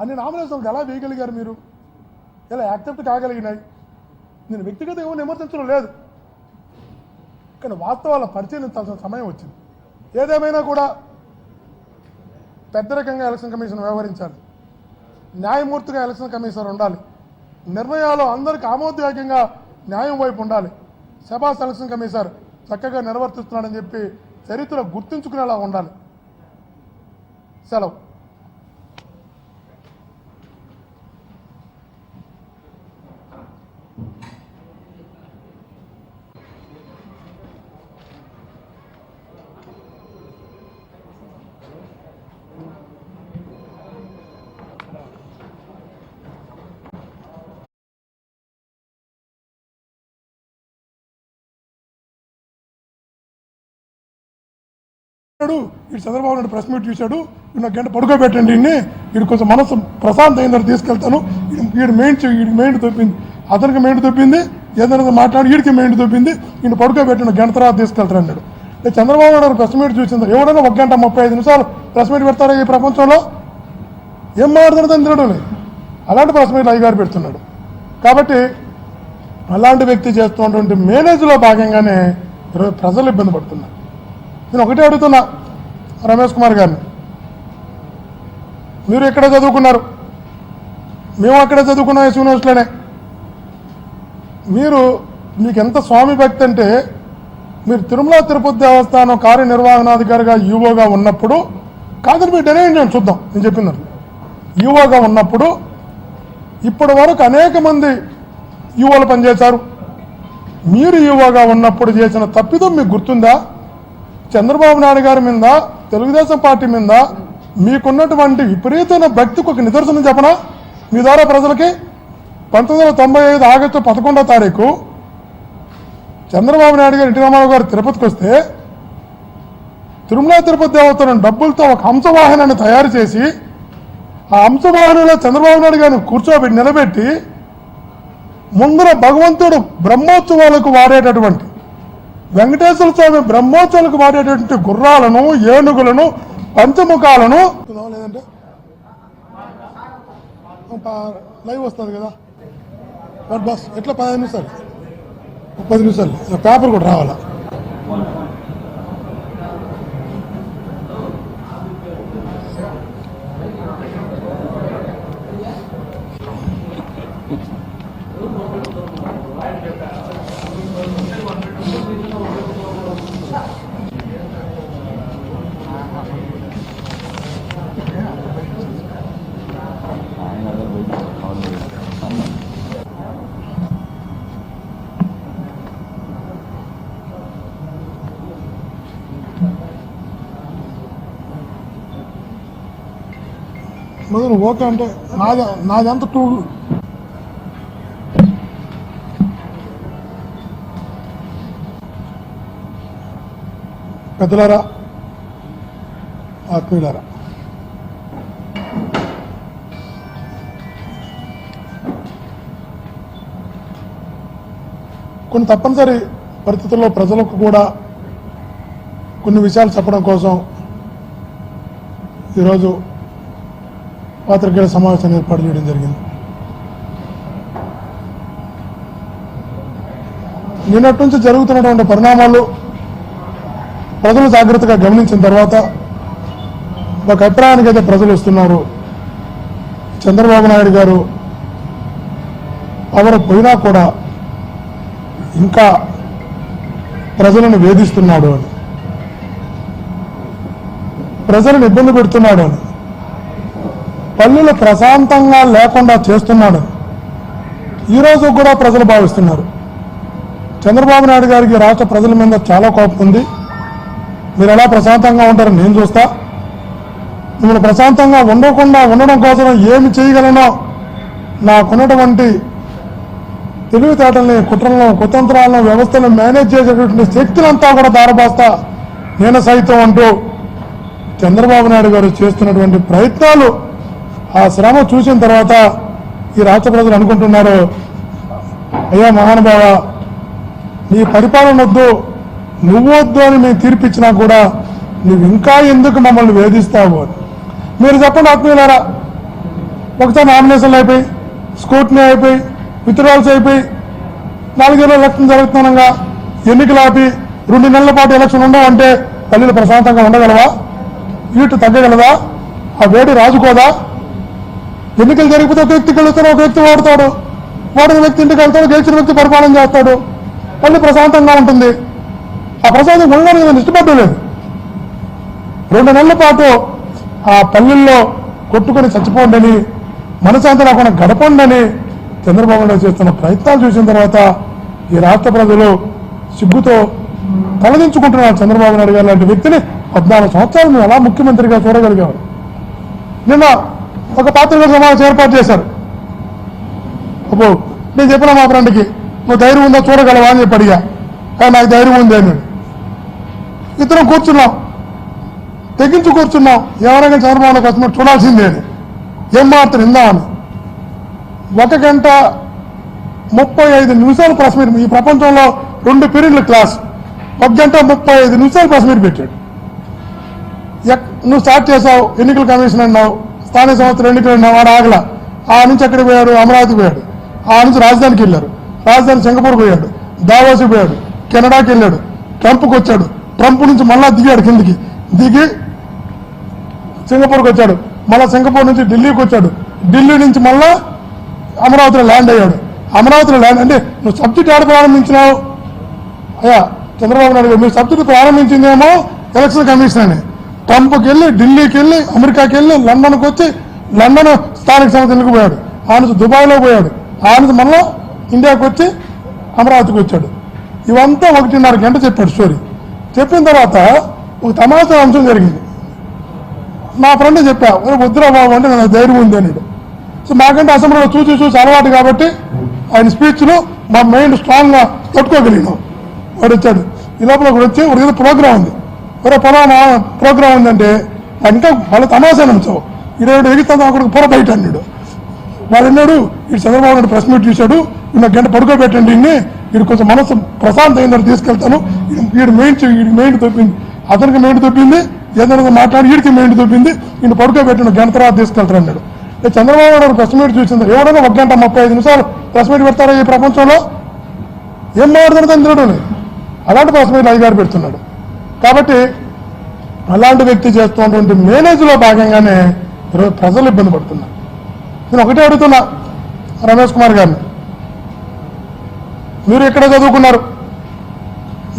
అన్ని నామినేషన్లు ఎలా వేయగలిగారు మీరు? ఎలా యాక్సెప్ట్ కాగలిగినాయి? నేను వ్యక్తిగతంగా ఎవరిని విమర్శించడం లేదు, కానీ వాస్తవాల పరిశీలించాల్సిన సమయం వచ్చింది. ఏదేమైనా కూడా పెద్దరికంగా ఎలక్షన్ కమిషన్ వ్యవహరించాలి, న్యాయమూర్తిగా ఎలక్షన్ కమిషనర్ ఉండాలి, నిర్ణయాలు అందరికీ ఆమోదయోగ్యంగా న్యాయం వైపు ఉండాలి. శబాస్ ఎలక్షన్ కమిషనర్ చక్కగా నిర్వర్తిస్తున్నాడని చెప్పి చరిత్ర గుర్తుంచుకునేలా ఉండాలి. సెలవు. ఇటు చంద్రబాబు నాయుడు ప్రెస్ మీట్ చూశాడు, వీడు నాకు గంట పడుకోబెట్టండి, వీడు కొంచెం మనసు ప్రశాంత అయిన తీసుకెళ్తాను, వీడు మెయిన్ తొప్పింది, అతనికి మెయిన్ తొప్పింది, ఏదైనా మాట్లాడి వీడికి మెయిన్ తొప్పింది, వీడు పడుకోబెట్టండి గంట తర్వాత తీసుకెళ్తారు అన్నాడు. చంద్రబాబు నాయుడు ప్రెస్ మీట్ చూసింది, ఎవడైనా 1 గంట 35 నిమిషాలు ప్రెస్ మీట్ పెడతారా ఈ ప్రపంచంలో? ఏం మాట్లాడుతుందని తినడం లేదు, అలాంటి ప్రెస్ మీట్లు అయ్యగారు పెడుతున్నాడు. కాబట్టి అలాంటి వ్యక్తి చేస్తున్నటువంటి మేనేజ్లో భాగంగానే ఈరోజు ప్రజలు ఇబ్బంది పడుతున్నారు. నేను ఒకటే అడుగుతున్నా రమేష్ కుమార్ గారిని, మీరు ఎక్కడ చదువుకున్నారు? మేము అక్కడే చదువుకున్నాం, యూనివర్సిటీలోనే. మీకు ఎంత స్వామి భక్తి అంటే, మీరు తిరుమల తిరుపతి దేవస్థానం కార్యనిర్వహణాధికారిగా ఈవోగా ఉన్నప్పుడు, కాదని మీరు డెనైన్ చూద్దాం, నేను చెప్పినారు, ఈవోగా ఉన్నప్పుడు ఇప్పటి వరకు అనేక మంది ఈవోలు పనిచేశారు. మీరు ఈవోగా ఉన్నప్పుడు చేసిన తప్పిదం మీకు గుర్తుందా? చంద్రబాబు నాయుడు గారి మీద, తెలుగుదేశం పార్టీ మీద మీకున్నటువంటి విపరీతమైన భక్తికి ఒక నిదర్శనం చెప్పనా మీ ద్వారా ప్రజలకి? 1995 ఆగస్టు 11వ తారీఖు చంద్రబాబు నాయుడు గారు, ఎన్టీ రామారావు గారు తిరుపతికి వస్తే, తిరుమల తిరుపతి దేవతలను డబ్బులతో ఒక హంసవాహనాన్ని తయారు చేసి, ఆ హంసవాహనంలో చంద్రబాబు నాయుడు గారిని కూర్చోబెట్టి నిలబెట్టి, ముందర భగవంతుడు బ్రహ్మోత్సవాలకు వాడేటటువంటి, వెంకటేశ్వర స్వామి బ్రహ్మోత్సవాలకు వాడేటువంటి గుర్రాలను, ఏనుగులను, పంచముఖాలను, లేదంటే లైవ్ వస్తుంది కదా బస్, ఎట్లా 15 నిమిషాలు 10 నిమిషాలు పేపర్ కూడా రావాలా? మొదలు ఓకే అంటే నాదంతా 2 పెద్దలారా, ఆత్మీయులారా, కొన్ని తప్పనిసరి పరిస్థితుల్లో ప్రజలకు కూడా కొన్ని విషయాలు చెప్పడం కోసం ఈరోజు పాత్రికేయుల సమావేశాన్ని ఏర్పాటు చేయడం జరిగింది. నిన్నటి నుంచి జరుగుతున్నటువంటి పరిణామాలు ప్రజలు జాగ్రత్తగా గమనించిన తర్వాత ఒక అభిప్రాయానికి అయితే ప్రజలు వస్తున్నారు, చంద్రబాబు నాయుడు గారు పవర్ పోయినా కూడా ఇంకా ప్రజలను వేధిస్తున్నాడు అని, ప్రజలను ఇబ్బంది పెడుతున్నాడు అని, పల్లెలు ప్రశాంతంగా లేకుండా చేస్తున్నాడు ఈరోజు కూడా ప్రజలు భావిస్తున్నారు. చంద్రబాబు నాయుడు గారికి రాష్ట్ర ప్రజల మీద చాలా కోపం ఉంది. మీరు ఎలా ప్రశాంతంగా ఉంటారని నేను చూస్తా. మిమ్మల్ని ప్రశాంతంగా ఉండడం కోసం ఏమి చేయగలనో నాకున్నటువంటి తెలివితేటల్ని, కుట్రలను, కుతంత్రాలను, వ్యవస్థలను మేనేజ్ చేసేటటువంటి శక్తులంతా కూడా దారబోస్తా నేను సైతం అంటూ చంద్రబాబు నాయుడు గారు చేస్తున్నటువంటి ప్రయత్నాలు, ఆ శ్రమ చూసిన తర్వాత ఈ రాష్ట్ర ప్రజలు అనుకుంటున్నారు, అయ్యా మహానుభావ, నీ పరిపాలన వద్దు, నువ్వొద్దు అని మేము తీర్పిచ్చినా కూడా నువ్వు ఇంకా ఎందుకు మమ్మల్ని వేధిస్తావు అని. మీరు చెప్పండి ఆత్మీయులారా, ఒకసారి నామినేషన్లు అయిపోయి, స్క్రూటినీ అయిపోయి, విత్డ్రాల్స్ అయిపోయి, 4 ఏళ్ళ ఎలక్షన్ జరుగుతుండగా ఎన్నికలు ఆపి 2 నెలల పాటు ఎలక్షన్ ఉండవంటే పల్లెలు ప్రశాంతంగా ఉండగలవా? వీటి తగ్గగలదా? ఆ వేడి రాజుకోదా? ఎన్నికలు జరిగిపోతే ఒక వ్యక్తికి వెళ్తాడు, ఒక వ్యక్తి ఓడతాడు, ఓడిన వ్యక్తి ఇంటికి వెళ్తాడు, గెలిచిన వ్యక్తి పరిపాలన చేస్తాడు, పల్లె ప్రశాంతంగా ఉంటుంది. ఆ ప్రశాంతం ఉండడానికి నేను ఇష్టపడలేదు. 2 నెలల పాటు ఆ పల్లెల్లో కొట్టుకొని చచ్చిపోండని, మనశాంతి లేకుండా గడపండని చంద్రబాబు నాయుడు చేస్తున్న ప్రయత్నాలు చూసిన తర్వాత ఈ రాష్ట్ర ప్రజలు సిగ్గుతో తలదించుకుంటున్నారు. చంద్రబాబు నాయుడు గారు లాంటి వ్యక్తిని 14 సంవత్సరాలు మేము ఎలా ముఖ్యమంత్రిగా చూడగలిగాము. నిన్న ఒక పాత్రికా సమావేశం ఏర్పాటు చేశారు. అప్పుడు నేను చెప్పిన మా ఫ్రెండ్కి, నువ్వు ధైర్యం ఉందా చూడగలవా అని చెప్పి అడిగా. కానీ నాకు ధైర్యం ఉంది అని. ఇద్దరం కూర్చున్నాం, తెగించి కూర్చున్నాం. ఎవరైనా చంద్రబాబు నాయుడు కస్టమర్ చూడాల్సిందే అని. ఏం మాత్రం ఇందామని 1 గంట 35 నిమిషాలు ప్రెస్ మీట్. ఈ ప్రపంచంలో 2 పీరియడ్ల క్లాస్ 1 గంట 35 నిమిషాలు ప్రెస్ మీట్ పెట్టాడు. నువ్వు స్టార్ట్ చేసావు, ఎన్నికల కమిషన్ అన్నావు, స్థానిక సంస్థలు ఎన్నికలు అన్నావు, వాడు ఆగల. ఆ నుంచి ఎక్కడికి పోయాడు? అమరావతి పోయాడు. ఆ నుంచి రాజధానికి వెళ్ళారు, రాజధాని సింగపూర్ పోయాడు, దావోసి పోయాడు, కెనడాకి వెళ్ళాడు, ట్రంప్కి వచ్చాడు, ట్రంప్ నుంచి మళ్ళా దిగాడు, కిందికి దిగి సింగపూర్కి వచ్చాడు, మళ్ళా సింగపూర్ నుంచి ఢిల్లీకి వచ్చాడు, ఢిల్లీ నుంచి మళ్ళా అమరావతిలో ల్యాండ్ అయ్యాడు. అమరావతిలో ల్యాండ్ అంటే నువ్వు సబ్జెక్ట్ ఆడ ప్రారంభించినావు? అయ్యా చంద్రబాబు నాయుడు గారు, మీరు సబ్జెక్ట్ ప్రారంభించిందేమో ఎలక్షన్ కమిషన్ అని. ట్రంప్కి వెళ్ళి, ఢిల్లీకి వెళ్ళి, అమెరికాకి వెళ్ళి, లండన్కి వచ్చి, లండన్ స్థానిక సంస్థలకు పోయాడు, ఆ నుంచి దుబాయ్లో పోయాడు, ఆ నుంచి మళ్ళా ఇండియాకి వచ్చి అమరావతికి వచ్చాడు. ఇవంతా 1.5 గంట చెప్పాడు స్టోరీ. చెప్పిన తర్వాత ఒక తమాషా అంశం జరిగింది. నా ఫ్రెండ్ చెప్పా, వద్దురా బాబు అంటే నాకు ధైర్యం ఉంది అన్నాడు. సో మాకంటే అసెంబ్లీలో చూసి అలవాటు కాబట్టి ఆయన స్పీచ్లు మా మైండ్ స్ట్రాంగ్గా తట్టుకోగలిగినాం. వాడు వచ్చాడు, ఈ లోపల ఒకడు వచ్చి ఒక ఏదో ప్రోగ్రామ్ ఉంది, ఒరే పొలానా ప్రోగ్రామ్ ఉందంటే ఇంకా వాళ్ళ తమాషా నమ్ముతావు, 20 ఎగిస్తాను అక్కడికి పొర బయట అన్నాడు. వాడు అన్నాడు, ఇటు చంద్రబాబు నాయుడు ప్రెస్ మీట్ చూశాడు, 1 గంట పడుకోబెట్టండి ఇన్ని, వీడు కొంచెం మనసు ప్రశాంత అయిందని తీసుకెళ్తాను, వీడు మెయిన్ తొప్పింది, అతనికి మెయిన్ తొప్పింది, ఏదైనా మాట్లాడి వీడికి మెయిన్ తొప్పింది, వీడిని పడుకోబెట్టిన 1 గంట తర్వాత తీసుకెళ్తారు అన్నాడు. చంద్రబాబు నాయుడు ప్రెస్ మీట్ చూసింది, ఎవరైనా 1 గంట 35 నిమిషాలు ప్రెస్ మీట్ పెడతారా ఈ ప్రపంచంలో? ఏం మాట్లాడుతుందని తినడం. అలాంటి ప్రెస్ మీట్లు అధికారి పెడుతున్నాడు. కాబట్టి అలాంటి వ్యక్తి చేస్తున్నటువంటి మేనేజ్లో భాగంగానే ఈరోజు ప్రజలు ఇబ్బంది పడుతున్నారు. నేను ఒకటే అడుగుతున్నా రమేష్ కుమార్ గారిని, మీరు ఎక్కడ చదువుకున్నారు?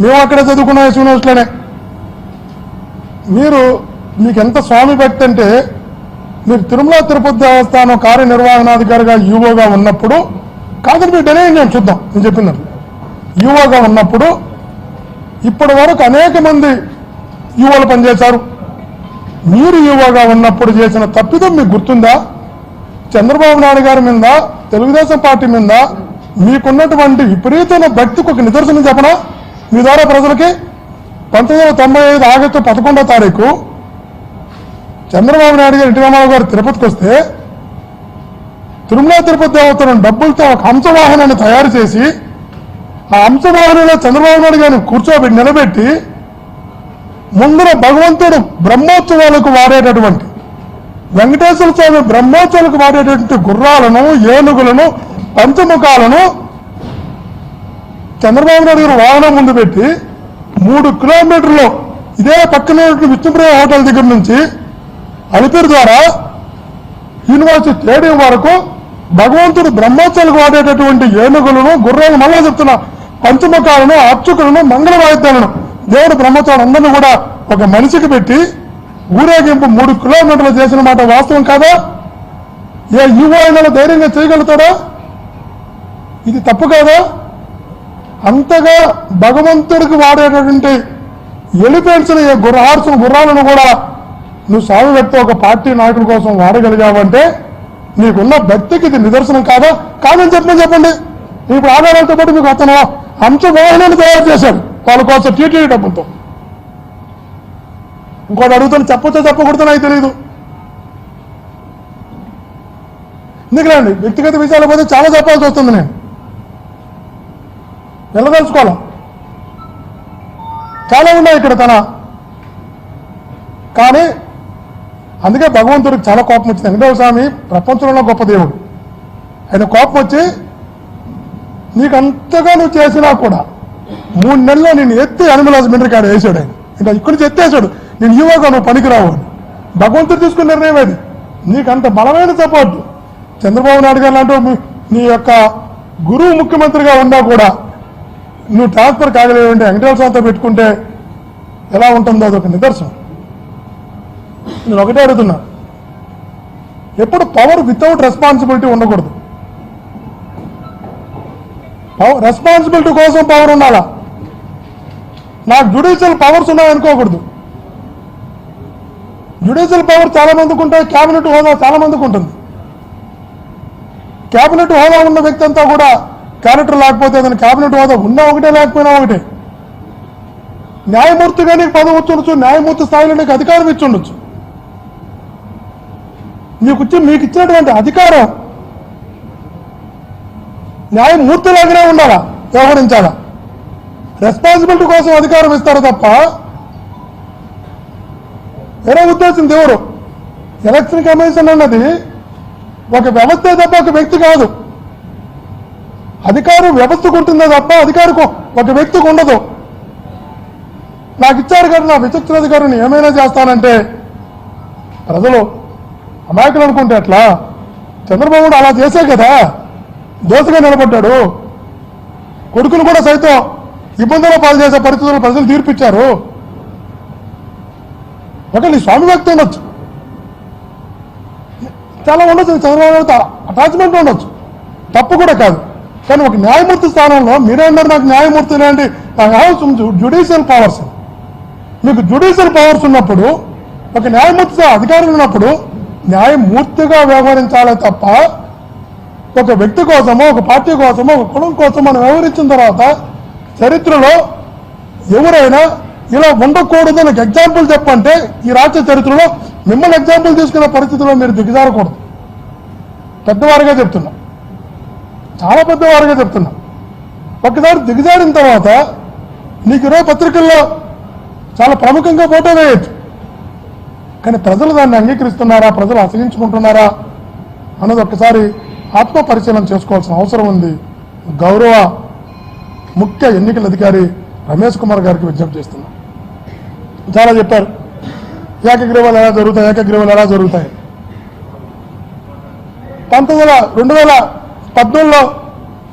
మేము అక్కడే చదువుకున్నాం, యూనివర్సిటీలోనే. మీకు ఎంత స్వామి భక్తి అంటే, మీరు తిరుమల తిరుపతి దేవస్థానం కార్యనిర్వహణాధికారిగా యూఓగా ఉన్నప్పుడు, కాదని మీరు డెనైన్ చేయండి చూద్దాం, నేను చెప్పినట్టు యూఓగా ఉన్నప్పుడు ఇప్పటి వరకు అనేక మంది యూఓలు పనిచేశారు. మీరు యూఓగా ఉన్నప్పుడు చేసిన తప్పిదం మీకు గుర్తుందా? చంద్రబాబు నాయుడు గారి మీద, తెలుగుదేశం పార్టీ మీద మీకున్నటువంటి విపరీతమైన భక్తికి ఒక నిదర్శనం చెప్పనా మీ ద్వారా ప్రజలకి? 1995 ఆగస్టు 11వ తారీఖు చంద్రబాబు నాయుడు గారు, ఎన్టీ రామారావు గారు తిరుపతికి వస్తే, తిరుమల తిరుపతి దేవతలను డబ్బులతో ఒక హంసవాహనాన్ని తయారు చేసి, ఆ హంసవాహనంలో చంద్రబాబు నాయుడు గారిని కూర్చోబెట్టి నిలబెట్టి, ముందర భగవంతుడు బ్రహ్మోత్సవాలకు వాడేటటువంటి, వెంకటేశ్వర స్వామి బ్రహ్మోత్సవాలకు వాడేటటువంటి గుర్రాలను, ఏనుగులను, పంచముఖాలను చంద్రబాబు నాయుడు గారు వాహనం ముందు పెట్టి 3 కిలోమీటర్లు ఇదే పక్కన విష్ణుప్రియ హోటల్ దగ్గర నుంచి అలిపిరి ద్వారా యూనివర్సిటీ స్టేడియం వరకు భగవంతుడు బ్రహ్మోత్సవాలకు వాడేటటువంటి ఏనుగులను, గుర్రాలను, మళ్ళా చెప్తున్నా పంచముఖాలను, అర్చకులను, మంగళ వాయిద్యాలను, దేవుడు బ్రహ్మోత్సవాలు అందరినీ కూడా ఒక మనిషికి పెట్టి ఊరేగింపు 3 కిలోమీటర్లు చేసిన మాట వాస్తవం కాదా? ఏ యువ అయినా ధైర్యంగా చేయగలుగుతాడా? ఇది తప్పు కాదా? అంతగా భగవంతుడికి వాడేటటువంటి ఎలిఫెంట్స్, గుర్రాలను కూడా నువ్వు సాగు వ్యక్తి ఒక పార్టీ నాయకుల కోసం వాడగలిగావంటే నీకున్న భక్తికి ఇది నిదర్శనం కాదా? కాదని చెప్పండి. ఇప్పుడు ఆధారాలతో పాటు మీకు అతను హంసవాహనాన్ని తయారు చేశాడు వాళ్ళ కోసం టీటీడీ డబ్బులతో. ఇంకోటి అడుగుతాను, చెప్పొచ్చో చెప్పకూడదు నాకు తెలియదు. ఎందుకులేండి, వ్యక్తిగత విషయాల పోతే చాలా చెప్పాల్సి వస్తుంది. నేను వెళ్ళదలుచుకోవాలి, చాలా ఉన్నాయి ఇక్కడ కానీ అందుకే భగవంతుడికి చాలా కోపం వచ్చింది. వెంకటేశ్వర స్వామి ప్రపంచంలో గొప్ప దేవుడు. ఆయన కోపం వచ్చి నీకు అంతగా నువ్వు చేసినా కూడా 3 నెలల్లో నేను ఎత్తి అనిమల్ హస్బెండరీ కాడ వేసాడు. ఆయన ఇంకా ఇక్కడి నుంచి ఎత్తేసాడు. నేను ఈవోగా నువ్వు పనికిరావు అని. భగవంతుడు తీసుకున్న నిర్ణయం అది. నీకు అంత బలమైన సపోర్ట్ చంద్రబాబు నాయుడు గారు లాంటి నీ యొక్క గురువు ముఖ్యమంత్రిగా ఉన్నా కూడా నువ్వు ట్రాన్స్ఫర్ కాగలేవంటే వెంకటేశ్వర స్వామితో పెట్టుకుంటే ఎలా ఉంటుందో అదొక నిదర్శనం. నేను ఒకటే అడుగుతున్నా, ఎప్పుడు పవర్ వితౌట్ రెస్పాన్సిబిలిటీ ఉండకూడదు. రెస్పాన్సిబిలిటీ కోసం పవర్ ఉండాలా. నాకు జ్యుడిషియల్ పవర్స్ ఉన్నాయనుకోకూడదు. జ్యుడిషియల్ పవర్ చాలా మందికి ఉంటాయి, క్యాబినెట్ హోదా చాలా మందికి ఉంటుంది. క్యాబినెట్ హోదా ఉన్న వ్యక్తి అంతా కూడా క్యారెక్టర్ లేకపోతే అతను క్యాబినెట్ హోదా ఉన్నా ఒకటే లేకపోయినా ఒకటే. న్యాయమూర్తిగా నీకు పదవి వచ్చుండొచ్చు, న్యాయమూర్తి స్థాయిలో నీకు అధికారం ఇచ్చుండొచ్చు. మీకు ఇచ్చినటువంటి అధికారం న్యాయమూర్తిలాగానే ఉండాలా, వ్యవహరించాలా. రెస్పాన్సిబిలిటీ కోసం అధికారం ఇస్తారు తప్ప వేరే ఉద్దేశం దేవుడు. ఎలక్షన్ కమిషన్ అన్నది ఒక వ్యవస్థే తప్ప ఒక వ్యక్తి కాదు. అధికారం వ్యవస్థకు ఉంటుందే తప్ప అధికారికి ఒక వ్యక్తికి ఉండదు. నాకు ఇచ్చారు కదా నా విచక్షణ అధికారిని ఏమైనా చేస్తానంటే ప్రజలు అమాయకులు అనుకుంటే ఎట్లా? చంద్రబాబు అలా చేసే కదా దోసగా నిలబడ్డాడు. కొడుకులు కూడా సైతం ఇబ్బందులు పాలు చేసే పరిస్థితుల్లో ప్రజలు తీర్పిచ్చారు. ఒకటి స్వామి భక్తి ఉండొచ్చు, చాలా ఉండొచ్చు, చంద్రబాబు అటాచ్మెంట్ ఉండొచ్చు, తప్పు కూడా కాదు. కానీ ఒక న్యాయమూర్తి స్థానంలో మీరే అన్నారు నాకు న్యాయమూర్తి లాంటి జ్యుడిషియల్ పవర్స్. మీకు జ్యుడిషియల్ పవర్స్ ఉన్నప్పుడు ఒక న్యాయమూర్తి అధికారులు ఉన్నప్పుడు న్యాయమూర్తిగా వ్యవహరించాలే తప్ప ఒక వ్యక్తి కోసమో ఒక పార్టీ కోసమో ఒక కులం కోసం మనం వ్యవహరించిన తర్వాత చరిత్రలో ఎవరైనా ఇలా ఉండకూడదు నాకు ఎగ్జాంపుల్ చెప్పంటే ఈ రాష్ట్ర చరిత్రలో మిమ్మల్ని ఎగ్జాంపుల్ తీసుకునే పరిస్థితిలో మీరు దిగజారకూడదు. పెద్దవారుగా చెప్తున్నా, చాలా పెద్దవారుగా చెప్తున్నా. ఒకసారి దిగజారిన తర్వాత నీకు 20 పత్రికల్లో చాలా ప్రముఖంగా ఫోటో వేయచ్చు. కానీ ప్రజలు దాన్ని అంగీకరిస్తున్నారా, ప్రజలు అసహించుకుంటున్నారా అన్నది ఒక్కసారి ఆత్మ పరిశీలన చేసుకోవాల్సిన అవసరం ఉంది. గౌరవ ముఖ్య ఎన్నికల అధికారి రమేష్ కుమార్ గారికి విజ్ఞప్తి చేస్తున్నా. చాలా చెప్పారు ఏకగ్రీవాలు ఎలా జరుగుతాయి, ఏకగ్రీవాలు ఎలా జరుగుతాయి. 2018లో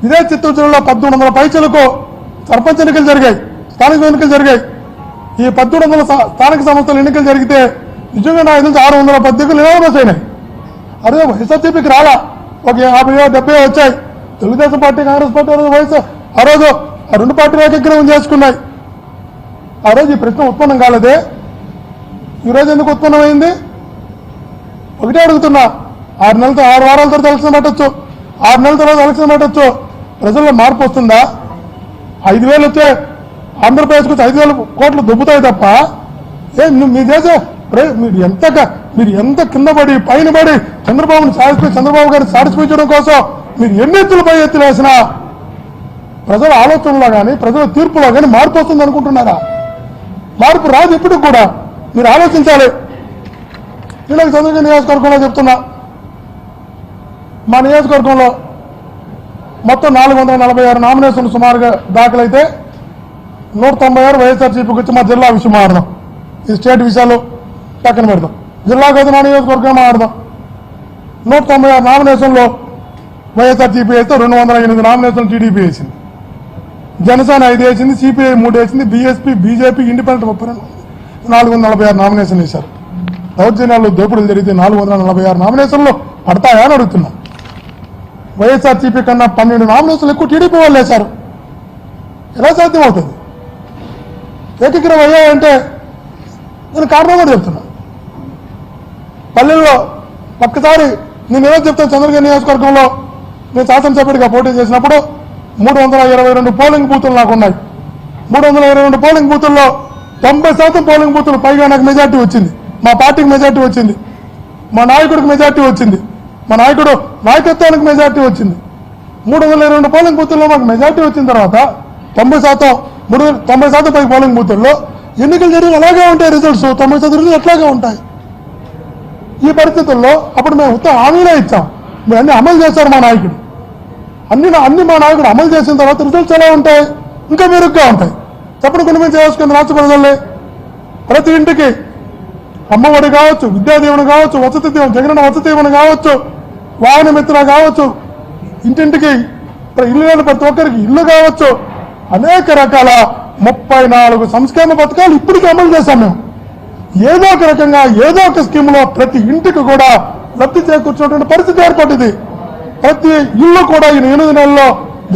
ఇదే చిత్తూరు జిల్లాలో 1800 పైచలకు సర్పంచ్ ఎన్నికలు జరిగాయి, స్థానిక ఎన్నికలు జరిగాయి. ఈ 1800 స్థానిక సంస్థల ఎన్నికలు జరిగితే నిజంగా నా నుంచి 600 పత్రికలు నిలవబోస్ అయినాయి. అదే వైఎస్ఆర్సీపీకి రాలా, ఒక 50-70 వచ్చాయి. తెలుగుదేశం పార్టీ, కాంగ్రెస్ పార్టీ వయసు ఆ రోజు ఆ 2 పార్టీలు ఏకగ్రీవం చేసుకున్నాయి. ఆ రోజు ఈ ప్రశ్న ఉత్పన్నం కాలేదే, ఈరోజు ఎందుకు ఉత్పన్నమైంది? ఒకటే అడుగుతున్నా. 6 వారాల తర్వాత ఎలక్షన్ పెట్టచ్చు, 6 నెలల తర్వాత ఎలక్షన్ పెట్టచ్చు. ప్రజల్లో మార్పు వస్తుందా? 5,000 వచ్చే ఆంధ్రప్రదేశ్కి వచ్చి 5,000 కోట్లు దొబ్బుతాయి తప్ప మీ దేశ మీరు ఎంత కింద పడి పైన పడి చంద్రబాబు గారిని సాటిస్ఫై చేయడం కోసం మీరు ఎన్ని ఎత్తులు పై ఎత్తులు వేసినా ప్రజల ఆలోచనలో కానీ ప్రజల తీర్పులో కానీ మార్పు వస్తుంది అనుకుంటున్నారా? మార్పు రాదు ఎప్పుడు కూడా. మీరు ఆలోచించాలి. నేను చంద్రగిరి నియోజకవర్గంలో చెప్తున్నా, మా నియోజకవర్గంలో మొత్తం 446 నామినేషన్లు సుమారుగా దాఖలైతే 196 వైఎస్ఆర్సీపీకి వచ్చి మా జిల్లా విషయం మాడదాం. ఈ స్టేట్ విషయాలు పక్కన పెడదాం, జిల్లాకు అయితే మా నియోజకవర్గం మాడదాం. 196 నామినేషన్లో వైఎస్ఆర్సీపీ అయితే 208 నామినేషన్లు టీడీపీ వేసింది, జనసేన 5 వేసింది, సిపిఐ 3 వేసింది, బీజేపీ ఇండిపెండెంట్ 446 నామినేషన్లు వేశారు. దౌర్జన్యాలు దోపిడీలు జరిగితే 446 నామినేషన్లు పడతాయా అని అడుగుతున్నా. వైఎస్ఆర్సీపీ కన్నా 12 నామినేషన్లు ఎక్కువ టీడీపీ వాళ్ళు వేశారు. ఎలా సాధ్యమవుతుంది? ఏకగ్రీవం అయ్యాయంటే నేను కారణం కూడా చెప్తున్నా. పల్లెల్లో ఒక్కసారి నేను ఏదో చెప్తాను, చంద్రగిరి నియోజకవర్గంలో నేను శాసనసభ్యుడిగా పోటీ చేసినప్పుడు 322 పోలింగ్ బూతులు నాకు ఉన్నాయి. 322 పోలింగ్ బూతుల్లో 90% పోలింగ్ బూతులు పైగా నాకు మెజార్టీ వచ్చింది. మా పార్టీకి మెజార్టీ వచ్చింది, మా నాయకుడికి మెజార్టీ వచ్చింది, మా నాయకుడు నాయకత్వానికి మెజార్టీ వచ్చింది. 322 పోలింగ్ బూతుల్లో మాకు మెజార్టీ వచ్చిన తర్వాత 90% పై పోలింగ్ బూతుల్లో ఎన్నికలు జరిగిన అలాగే ఉంటాయి. రిజల్ట్స్ 90% అట్లాగే ఉంటాయి. ఈ పరిస్థితుల్లో అప్పుడు మేము ఉత్తమ హామీలే ఇచ్చాం, మేము అన్ని అమలు చేశారు మా నాయకుడు. అన్ని మా నాయకుడు అమలు చేసిన తర్వాత రిజల్ట్స్ ఎలా ఉంటాయి? ఇంకా మెరుగ్గా ఉంటాయి. చెప్పండి, కొన్ని మేము చేసుకుని రాష్ట్ర ప్రజలే ప్రతి ఇంటికి అమ్మఒడి కావచ్చు, విద్యాదీవెన కావచ్చు, వసతి దీవెన, జగనన్న వసతి దీవెన కావచ్చు, వాహన మిత్ర కావచ్చు, ఇంటింటికి ఇల్లు లేని ప్రతి ఒక్కరికి ఇల్లు కావచ్చు, అనేక రకాల 34 సంక్షేమ పథకాలు ఇప్పటికీ అమలు చేశాం మేము. ఏదో ఒక రకంగా ఏదో ఒక స్కీమ్లో ప్రతి ఇంటికి కూడా లబ్ధి చేకూర్చున్నటువంటి పరిస్థితి ఏర్పడింది. ప్రతి ఇల్లు కూడా ఈ 8 నెలల్లో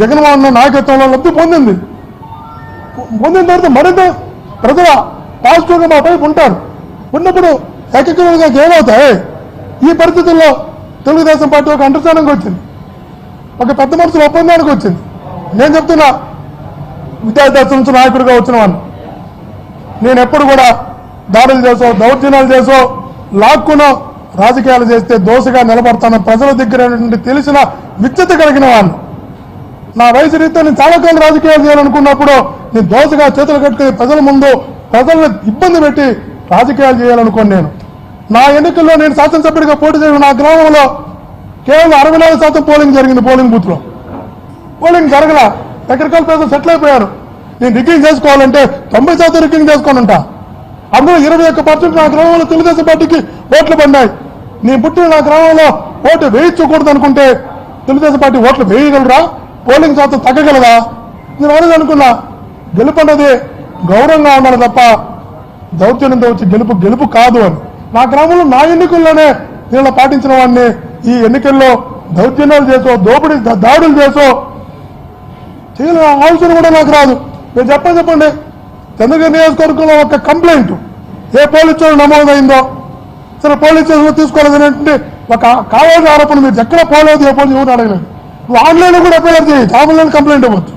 జగన్మోహన్ నాయకత్వంలో లబ్ధి పొందిన తర్వాత మరింత ప్రజల పాజిటివ్గా మా వైపు ఉంటారు. ఉన్నప్పుడు ఏకీకరణగా ఏమవుతాయి? ఈ పరిస్థితుల్లో తెలుగుదేశం పార్టీ ఒక అండర్స్టాండింగ్ వచ్చింది, ఒక పెద్ద మనుషుల ఒప్పందానికి వచ్చింది. నేను చెప్తున్నా, విద్యార్థి నుంచి నాయకుడిగా వచ్చిన వాడిని, నేను ఎప్పుడు కూడా దాడులు చేసో, దౌర్జన్యాలు చేసో, లాక్కునో రాజకీయాలు చేస్తే దోషగా నిలబడతాను ప్రజల దగ్గర తెలిసిన విద్యత కలిగిన వాడిని. నా వయసు రీత్యా నేను చాలా కాలం రాజకీయాలు చేయాలనుకున్నప్పుడు నేను దోషగా చేతులు కట్టుకుని ప్రజల ముందు ప్రజలను ఇబ్బంది పెట్టి రాజకీయాలు చేయాలనుకోను. నా ఎన్నికల్లో నేను శాసనసభ్యుడిగా పోటీ చేయడం నా గ్రామంలో కేవలం 64% పోలింగ్ జరిగింది. పోలింగ్ బూత్ లో పోలింగ్ జరగల, టెక్నికల్ పేపర్ సెటిల్ అయిపోయారు. నేను రిగ్గింగ్ చేసుకోవాలంటే 90% రిగ్గింగ్ చేసుకొని ఉంటా. అందులో 21% నా గ్రామంలో తెలుగుదేశం పార్టీకి ఓట్లు పడినాయి. నేను పుట్టిన నా గ్రామంలో ఓటు వేయించకూడదు అనుకుంటే తెలుగుదేశం పార్టీ ఓట్లు వేయగలరా? పోలింగ్ శాతం తగ్గగలదా? నేను అనేది అనుకున్నా. గెలుపు అన్నది గౌరవంగా ఉండాలి తప్ప దౌర్జన్యంతో వచ్చి గెలుపు కాదు అని. నా గ్రామంలో నా ఎన్నికల్లోనే నేను పాటించిన వాడిని ఈ ఎన్నికల్లో దౌర్జన్యాలు చేసో, దాడులు చేసో చేయాల ఆలోచన కూడా నాకు రాదు. మీరు చెప్పండి, చంద్రగిరి నియోజకవర్గంలో ఒక కంప్లైంట్ ఏ పోలీస్ స్టేషన్ నమోదైందో సరే పోలీస్ స్టేషన్లో తీసుకోలేదనేటువంటి ఒక కావాల్సిన ఆరోపణ మీరు ఎక్కడ పోలేదు, ఏ పోలీసు ఎవరు అడగలేదు. నువ్వు ఆన్లైన్లో కూడా ఎఫ్ఐఆర్ చేయొచ్చు, ఆన్లైన్ కంప్లైంట్ ఇవ్వచ్చు.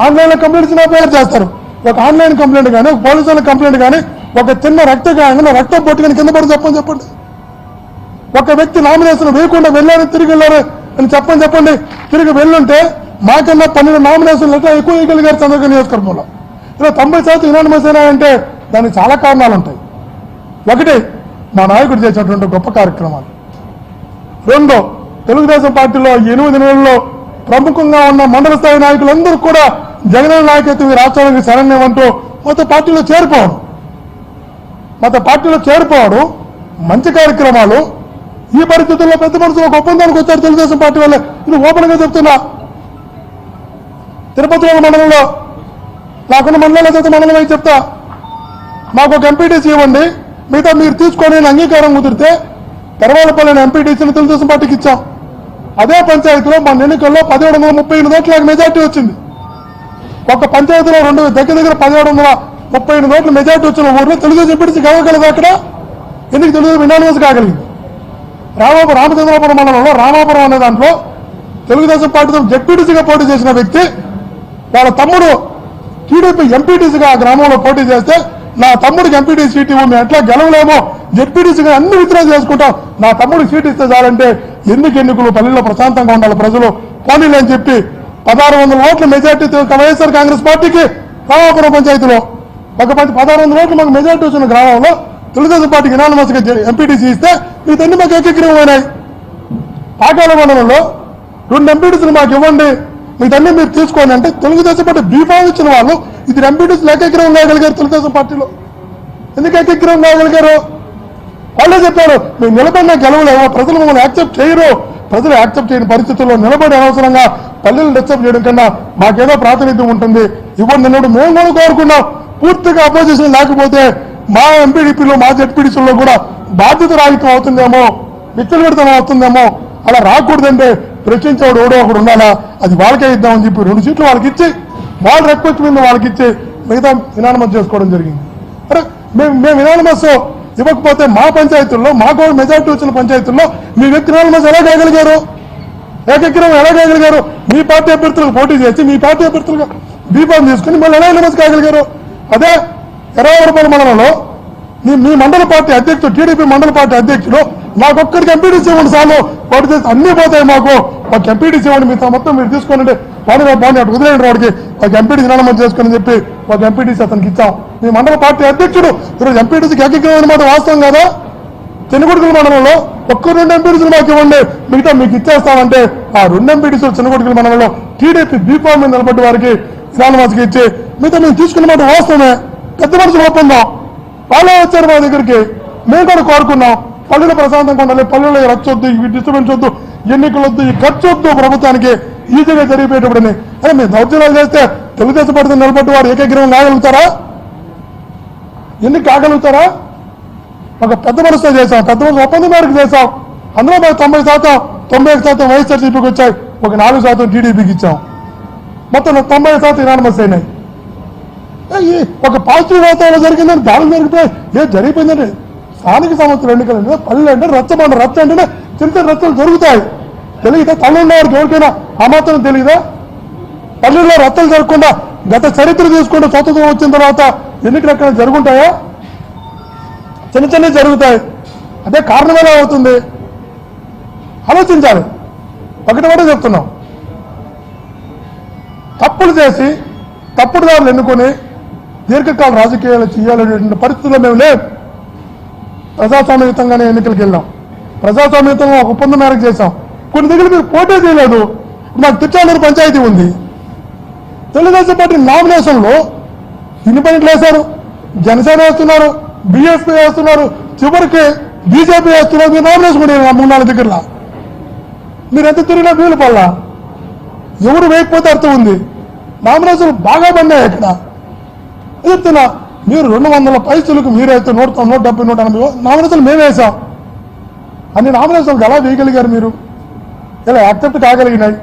ఆన్లైన్లో కంప్లైంట్ ఇచ్చిన ఎఫ్ఐఆర్ చేస్తారు. ఒక ఆన్లైన్ కంప్లైంట్ కానీ, ఒక పోలీసు వాళ్ళ కంప్లైంట్ కానీ, ఒక చిన్న రక్తం పొట్టు కానీ కింద పడి చెప్పండి. ఒక వ్యక్తి నామినేషన్ వేయకుండా వెళ్ళారు, తిరిగి వెళ్ళారు అని చెప్పండి. తిరిగి వెళ్ళుంటే మాకన్నా 12 నామినేషన్లు ఎట్లా ఎక్కువ వేయగలిగారు చంద్రగిరి నియోజకవర్గంలో? ఇలా 90% యునానిమస్ అయినాయంటే దానికి చాలా కారణాలు ఉంటాయి. ఒకటి, మా నాయకుడు చేసినటువంటి గొప్ప కార్యక్రమాలు. రెండో, తెలుగుదేశం పార్టీలో 8 నెలల్లో ప్రముఖంగా ఉన్న మండల స్థాయి నాయకులందరూ కూడా జగన్ నాయకత్వం ఈ రాష్ట్రానికి శరణ్యమంటూ మొత్తం పార్టీలో చేరిపోవడం మంచి కార్యక్రమాలు. ఈ పరిస్థితుల్లో పెద్ద మనుషులు ఒక ఒప్పందానికి వచ్చారు తెలుగుదేశం పార్టీ వల్లే. ఇది ఓపెన్ గా చెప్తున్నా. తిరుపతిలో మండలంలో నాకున్న మండలంలో మండలం అయితే చెప్తా, మాకు ఒక ఎంపీటీసీ ఇవ్వండి, మిగతా మీరు తీసుకొని అంగీకారం కుదిరితే తెరవాలపల్లిని ఎంపీటీసీని తెలుగుదేశం పార్టీకి ఇచ్చాం. అదే పంచాయతీలో మన ఎన్నికల్లో 1738 ఓట్ల మెజార్టీ వచ్చింది. ఒక పంచాయతీలో దగ్గర 1738 ఓట్ల మెజార్టీ వచ్చిన ఊరిలో తెలుగుదేశం ఎంపీటీసీ కాగలదు. అక్కడ ఎందుకు తెలుగుదేశం యునానిమస్ కాగలిగింది? రామచంద్రాపురం మండలంలో రామాపురం అనే దాంట్లో తెలుగుదేశం పార్టీతో జెడ్పీటీసీగా పోటీ చేసిన వ్యక్తి వాళ్ళ తమ్ముడు టీడీపీ ఎంపీటీసీగా ఆ గ్రామంలో పోటీ చేస్తే నా తమ్ముడికి ఎంపీటీ సీట్ ఇవ్వు, మేము ఎట్లా గెలవలేమో జెడ్పీటీసీగా అన్ని విత్డ్రా చేసుకుంటాం, నా తమ్ముడికి సీట్ ఇస్తే చాలంటే ఎందుకు ఎన్నికలు పల్లెల్లో ప్రశాంతంగా ఉండాలి ప్రజలు పోనీలు అని చెప్పి 1600 ఓట్ల మెజార్టీ వైఎస్ఆర్ కాంగ్రెస్ పార్టీకి రామాపురం పంచాయతీలో ఒక 1600 ఓట్లు మాకు మెజార్టీ వచ్చిన గ్రామంలో తెలుగుదేశం పార్టీకి యునానిమస్ గా ఎంపీటీసీ ఇస్తే మీతన్ని మాకు ఏకీకృతమైనాయి. పాకాల మండలంలో 2 ఎంపీటీసీలు మాకు ఇవ్వండి, మీతన్ని మీరు తీసుకోండి అంటే తెలుగుదేశం పార్టీ బీఫామ్ ఇచ్చిన వాళ్ళు ఇది ఎంపీటీసీలు ఏకీకృతం కాగలిగారు. తెలుగుదేశం పార్టీలో ఎందుకు ఏకీకృతం కాగలిగారు? వాళ్ళే చెప్పారు, మేము నిలబడినా గెలవలేమో, ప్రజలు మమ్మల్ని యాక్సెప్ట్ చేయరు, ప్రజలు యాక్సెప్ట్ చేయని పరిస్థితుల్లో నిలబడి అనవసరంగా పల్లెలు డిస్టర్బ్ చేయడం కన్నా మాకేదో ప్రాతినిధ్యం ఉంటుంది ఇవ్వండి అన్నట్టు మేము కూడా కోరుకున్నాం. పూర్తిగా అపోజిషన్ లేకపోతే మా ఎంపీడీపీలో మా జెడ్పీడీసీలో కూడా బాధ్యత రాహిత్యం అవుతుందేమో, విచ్చలవిడతనం అవుతుందేమో. అలా రాకూడదంటే ప్రశ్నించేవాడు ఎవడో ఒకడు ఉండాలా, అది వాళ్ళకే ఇద్దామని చెప్పి 2 సీట్లు వాళ్ళకి ఇచ్చి వాళ్ళ రిక్వెస్ట్ మీద వాళ్ళకి ఇచ్చి మిగతా యునానిమస్ చేసుకోవడం జరిగింది. అరే మేము యునానిమస్ ఇవ్వకపోతే మా పంచాయతీల్లో మాకు మెజార్టీ వచ్చిన పంచాయతీల్లో మీ వ్యక్తి యునానిమస్ ఎలా చేయగలిగారు? ఏకగ్రహం ఎలా చేయగలిగారు? మీ పార్టీ అభ్యర్థులకు పోటీ చేసి మీ పార్టీ అభ్యర్థులుగా బీఫామ్ తీసుకుని మళ్ళీ ఎలా యునానిమస్ కాగలిగారు? అదే ఎర్రవరపల్లి మండలంలో మీ మండల పార్టీ అధ్యక్షుడు టీడీపీ మండల పార్టీ అధ్యక్షుడు నాకొక్కడికి ఎంపీటీసీ ఇవ్వండి సార్లు పోటీ చేసి అన్ని పోతాయి మాకు ఎంపీటీసీ ఇవ్వండి మీతో మొత్తం మీరు తీసుకోండి బాగా అటు వదిలేండి వాడికి ఒక ఎంపీటీసీ యునానిమస్ చేసుకుని చెప్పి ఒక ఎంపీటీసీ అతనికి ఇచ్చాం. మీ మండల పార్టీ అధ్యక్షుడు ఈరోజు ఎంపీటీసీకి ఏకీకరణ మాట వాస్తవం కదా? చిన్నగుడికల మండలంలో ఒక్క 2 ఎంపీటీసీలు మాకు ఇవ్వండి, మిగతా మీకు ఇచ్చేస్తామంటే ఆ 2 ఎంపీటీసీలు చిన్నగుడికల మండలంలో టీడీపీ బీఫామ్ మీద నిలబడి వారికి శ్రావణవాసికి ఇచ్చి మిగతా మేము తీసుకున్న మాట వాస్తవమే. పెద్ద మనుషులు ఒప్పందాం, వాళ్ళే వచ్చారు మా దగ్గరికి. మేము కూడా కోరుకున్నాం పల్లెలు ప్రశాంతంగా ఉండాలి, పల్లెల్లో రచ్చొద్దు, ఈ డిస్టర్బెన్స్ వద్దు, ఎన్నికలు వద్దు, ఈ ఖర్చు వద్దు, ప్రభుత్వానికి ఈజీగా జరిగిపోయేటప్పుడని. అదే మేము దౌర్జన్యాలు చేస్తే తెలుగుదేశం పార్టీ నిలబడి వారు ఏకగ్రీవం కాగలుగుతారా? ఎన్ని కాగలుగుతారా? ఒక పెద్ద మనసుతో చేశాం, పెద్ద మనసు ఒప్పందం మేరకు చేశాం. అందులో మాకు 90%, 91% వైఎస్ఆర్సీపీకి వచ్చాయి, ఒక 4% టీడీపీకి ఇచ్చాం. మొత్తం 90% యునానిమస్ అయినాయి. ఒక పాజిటివ్ వాతావరణం జరిగిందని దాడులు జరిగితే ఏం జరిగిపోయిందంటే స్థానిక సంస్థల ఎన్నికలు అంటే పల్లెలు అంటే రచ్చబండ, రచ్చ అంటేనే చిన్న చిన్న రచ్చలు జరుగుతాయి. తెలియదా? తల్లున్న వారికి ఎవరికైనా ఆ మాత్రం తెలియదా? పల్లెల్లో రచ్చలు జరగకుండా గత చరిత్ర తీసుకుంటే స్వతంత్రం వచ్చిన తర్వాత ఎన్నికలు ఎక్కడ జరుగుంటాయా? చిన్న చిన్నవి జరుగుతాయి. అదే కారణం ఎలా అవుతుంది ఆలోచించాలి. ఒకటి చెప్తున్నాం, తప్పులు చేసి తప్పుడు దారులు ఎన్నుకొని దీర్ఘకాల రాజకీయాలు చేయాలనేటువంటి పరిస్థితుల్లో మేము లేవు. ప్రజాస్వామ్యయుతంగానే ఎన్నికలకు వెళ్ళాం, ప్రజాస్వామ్యయుతంగా ఒక ఒప్పందం మేరకు చేశాం. కొన్ని దగ్గర మీరు పోటీ చేయలేదు. మాకు తిట్టాలని పంచాయతీ ఉంది. తెలుగుదేశం పార్టీ నామినేషన్లో ఇండిపెండెంట్లు వేశారు, జనసేన వేస్తున్నారు, బీఎస్పీ వేస్తున్నారు, చివరికి బీజేపీ వేస్తున్నారు. మీరు నామినేషన్ కూడా 3-4 దగ్గరలా మీరు ఎంత తిరిగినా వీలు పల్లా ఎవరు వేయకపోతే అర్థం ఉంది. నామినేషన్లు బాగా పడినాయి. ఇక్కడ చెప్తున్నా, మీరు 200 పైసలకు మీరైతే 170, 180 నామినేషన్లు మేము వేసాం. అన్ని నామినేషన్లు ఎలా వేయగలిగారు మీరు? ఇలా యాక్సెప్ట్ కాగలిగినాయి.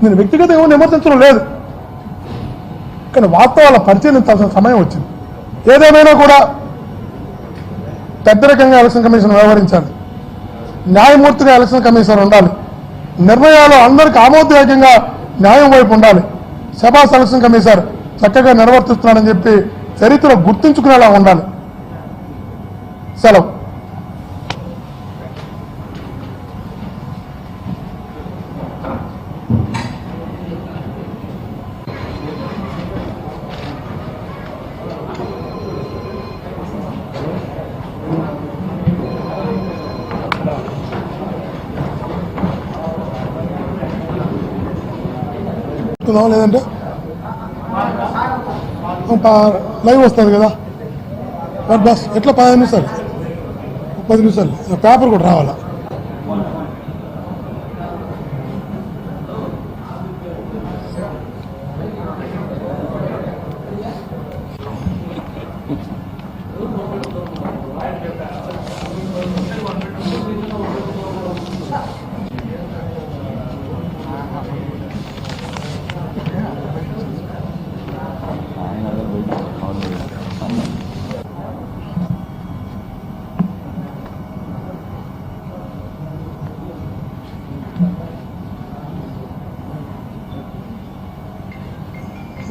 నేను వ్యక్తిగత ఎవరిని విమర్శించడం లేదు, కానీ వాస్తవాల పరిశీలించాల్సిన సమయం వచ్చింది. ఏదేమైనా కూడా పెద్దరికంగా ఎలక్షన్ కమిషన్ వ్యవహరించాలి, న్యాయమూర్తిగా ఎలక్షన్ కమిషన్ ఉండాలి, నిర్ణయాలు అందరికీ ఆమోదయోగ్యంగా న్యాయం వైపు ఉండాలి. శబాస్ ఎలక్షన్ కమిషనర్ చక్కగా నిర్వర్తిస్తున్నాడని చెప్పి చరిత్ర గుర్తుంచుకునేలా ఉండాలి. సెలవు. లేదంటే లైవ్ వస్తుంది కదా బస్ ఎట్లా 15 నిమిషాలు 10 నిమిషాలు పేపర్ కూడా రావాలా?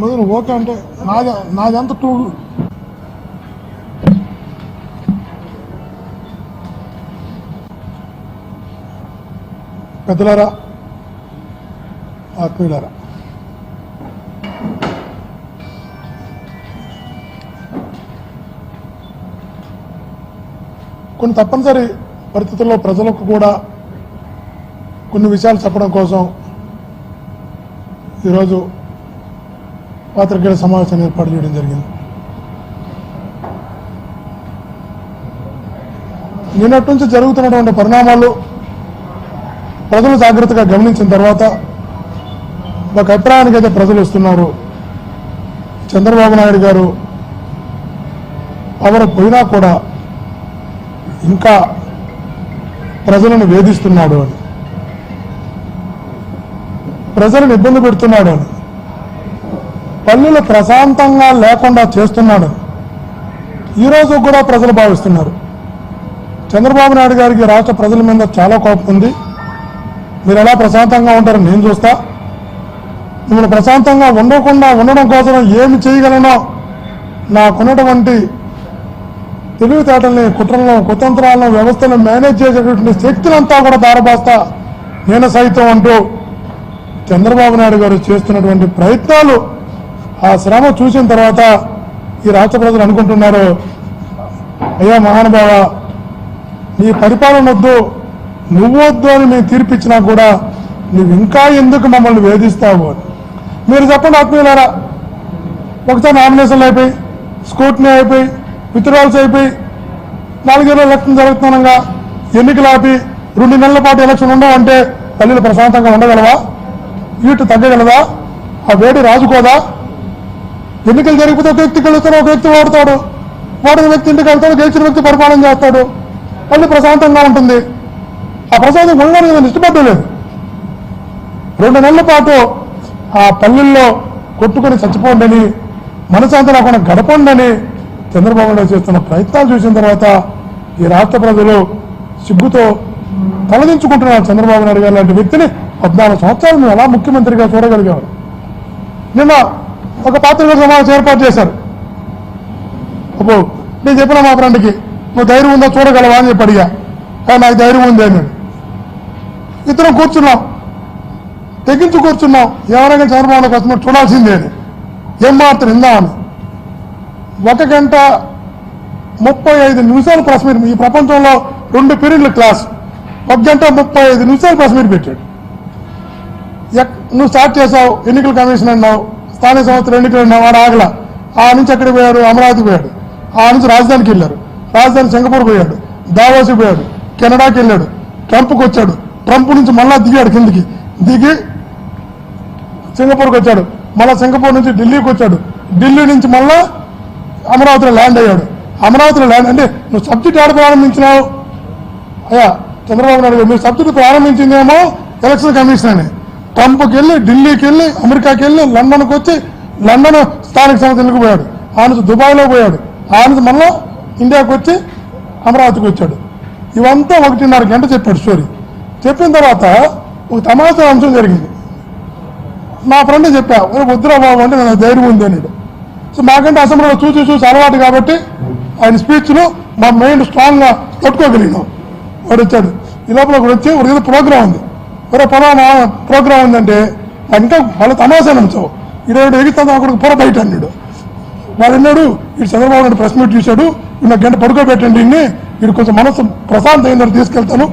మొదలు ఓకే అంటే నాదంతా టూ పెద్దలారా, ఆత్మీయులారా, కొన్ని తప్పనిసరి పరిస్థితుల్లో ప్రజలకు కూడా కొన్ని విషయాలు చెప్పడం కోసం ఈరోజు పాత్రికేయుల సమావేశాన్ని ఏర్పాటు చేయడం జరిగింది. నిన్నటి నుంచి జరుగుతున్నటువంటి పరిణామాలు ప్రజలు జాగ్రత్తగా గమనించిన తర్వాత ఒక అభిప్రాయానికి అయితే ప్రజలు వస్తున్నారు, చంద్రబాబు నాయుడు గారు పవర్ పోయినా కూడా ఇంకా ప్రజలను వేధిస్తున్నాడు అని, ప్రజలను ఇబ్బంది పెడుతున్నాడు అని, పల్లెలు ప్రశాంతంగా లేకుండా చేస్తున్నాడు ఈరోజు కూడా ప్రజలు భావిస్తున్నారు. చంద్రబాబు నాయుడు గారికి రాష్ట్ర ప్రజల మీద చాలా కోపం ఉంది. మీరు ఎలా ప్రశాంతంగా ఉంటారో నేను చూస్తా, మిమ్మల్ని ప్రశాంతంగా ఉండడం కోసం ఏమి చేయగలనో నాకున్నటువంటి తెలివితేటల్ని, కుట్రలను, కుతంత్రాలను, వ్యవస్థలను మేనేజ్ చేసేటువంటి శక్తులంతా కూడా దారపోస్తా నేను సైతం అంటూ చంద్రబాబు నాయుడు గారు చేస్తున్నటువంటి ప్రయత్నాలు, ఆ శ్రమ చూసిన తర్వాత ఈ రాష్ట్ర ప్రజలు అనుకుంటున్నారు, అయ్యా మహానుభావ, నీ పరిపాలన వద్దు, నువ్వు వద్దు అని మేము తీర్పిచ్చినా కూడా నువ్వు ఇంకా ఎందుకు మమ్మల్ని వేధిస్తావు అని. మీరు చెప్పండి ఆత్మీయులారా, ఒకసారి నామినేషన్లు అయిపోయి, స్కూట్నీ అయిపోయి, విత్డ్రాల్స్ అయిపోయి, 4 ఏళ్ళ ఎలక్షన్ జరుగుతుండగా ఎన్నికలు ఆపి 2 నెలల పాటు ఎలక్షన్ ఉండవంటే పల్లెలు ప్రశాంతంగా ఉండగలవా? ఈటు తగ్గగలదా? ఆ వేడి రాజుకోదా? ఎన్నికలు జరిగిపోతే ఒక వ్యక్తి గెలుస్తాడు, ఒక వ్యక్తి ఓడతాడు, ఓడిన వ్యక్తి ఇంటికి వెళ్తాడు, గెలిచిన వ్యక్తి పరిపాలన చేస్తాడు, పల్లె ప్రశాంతంగా ఉంటుంది. ఆ ప్రశాంతం ఉండడానికి నేను ఇష్టపడలేదు. 2 నెలల పాటు ఆ పల్లెల్లో కొట్టుకొని చచ్చిపోండని, మనశాంతి రాకుండా గడపండని చంద్రబాబు నాయుడు చేస్తున్న ప్రయత్నాలు చూసిన తర్వాత ఈ రాష్ట్ర ప్రజలు సిగ్గుతో తలదించుకుంటున్నారు. చంద్రబాబు నాయుడు గారు లాంటి వ్యక్తిని 14 సంవత్సరాలు మేము ఎలా ముఖ్యమంత్రిగా చూడగలిగేవారు. నిన్న ఒక పాత్రికా సమావేశం ఏర్పాటు చేశారు. అబ్బో, నేను చెప్పిన మా ఫ్రెండ్కి, నువ్వు ధైర్యం ఉందా చూడగలవా అని చెప్పి అడిగా. నాకు ధైర్యం ఉంది అన్నాడు. ఇద్దరం కూర్చున్నాం, తెగించి కూర్చున్నాం. ఎవరైనా చంద్రబాబు నాయుడు కస్టమర్ చూడాల్సిందే అని. ఏం మాత్రం ఇందామని 1 గంట 35 నిమిషాలు ప్రెస్ మీట్. ఈ ప్రపంచంలో 2 పీరియడ్ల క్లాస్ 1 గంట 35 నిమిషాలు ప్రెస్ మీట్ పెట్టాడు. నువ్వు స్టార్ట్ చేసావు, ఎన్నికల కమిషన్ అన్నావు, స్థానిక సంస్థలు ఎన్నికలు అన్నావు, వాడు ఆగలా. ఆ నుంచి ఎక్కడికి పోయాడు? అమరావతి పోయాడు. ఆ నుంచి రాజధానికి వెళ్ళారు, రాజధాని సింగపూర్ పోయాడు, దావోసి పోయాడు, కెనడాకి వెళ్ళాడు, ట్రంప్కి వచ్చాడు, ట్రంప్ నుంచి మళ్ళా దిగాడు, కిందికి దిగి సింగపూర్కి వచ్చాడు, మళ్ళీ సింగపూర్ నుంచి ఢిల్లీకి వచ్చాడు, ఢిల్లీ నుంచి మళ్ళా అమరావతిలో ల్యాండ్ అయ్యాడు. అమరావతిలో ల్యాండ్ అంటే నువ్వు సబ్జెక్ట్ ఆడ ప్రారంభించినావు అయ్యా చంద్రబాబు నాయుడు గారు. మీరు సబ్జెక్ట్ ప్రారంభించిందేమో ఎలక్షన్ కమిషన్ అని. ట్రంప్కి వెళ్ళి, ఢిల్లీకి వెళ్ళి, అమెరికాకి వెళ్ళి, లండన్కి వచ్చి, లండన్ స్థానిక సంస్థలకు పోయాడు, ఆ నుంచి దుబాయ్లో పోయాడు, ఆ నుంచి మళ్ళా ఇండియాకి వచ్చి అమరావతికి వచ్చాడు. ఇవంతా 1.5 గంట చెప్పాడు స్టోరీ. చెప్పిన తర్వాత ఒక తమాషా అంశం జరిగింది. నా ఫ్రెండ్ చెప్పా, వద్దురా బాబు అంటే నాకు ధైర్యం ఉంది అన్నాడు. సో మాకంటే అసెంబ్లీలో చూసి అలవాటు కాబట్టి ఆయన స్పీచ్ను మా మైండ్ స్ట్రాంగ్గా తట్టుకోగలిగినాం. వాడు వచ్చాడు, ఈ లోపల ఒకడు వచ్చి ఒక ఏదో ప్రోగ్రామ్ ఉంది, మరో పలానా ప్రోగ్రామ్ ఉందంటే ఇంకా వాళ్ళ తమాషా అంశావు. 20 ఎగిస్తాను అక్కడికి పొర బయట అన్నాడు. వాడు అన్నాడు, ఇటు చంద్రబాబు నాయుడు ప్రెస్ మీట్ చూశాడు, 1 గంట పడుకోబెట్టండి ఇన్ని, వీడు కొంచెం మనసు ప్రశాంతం అయిన తీసుకెళ్తాను,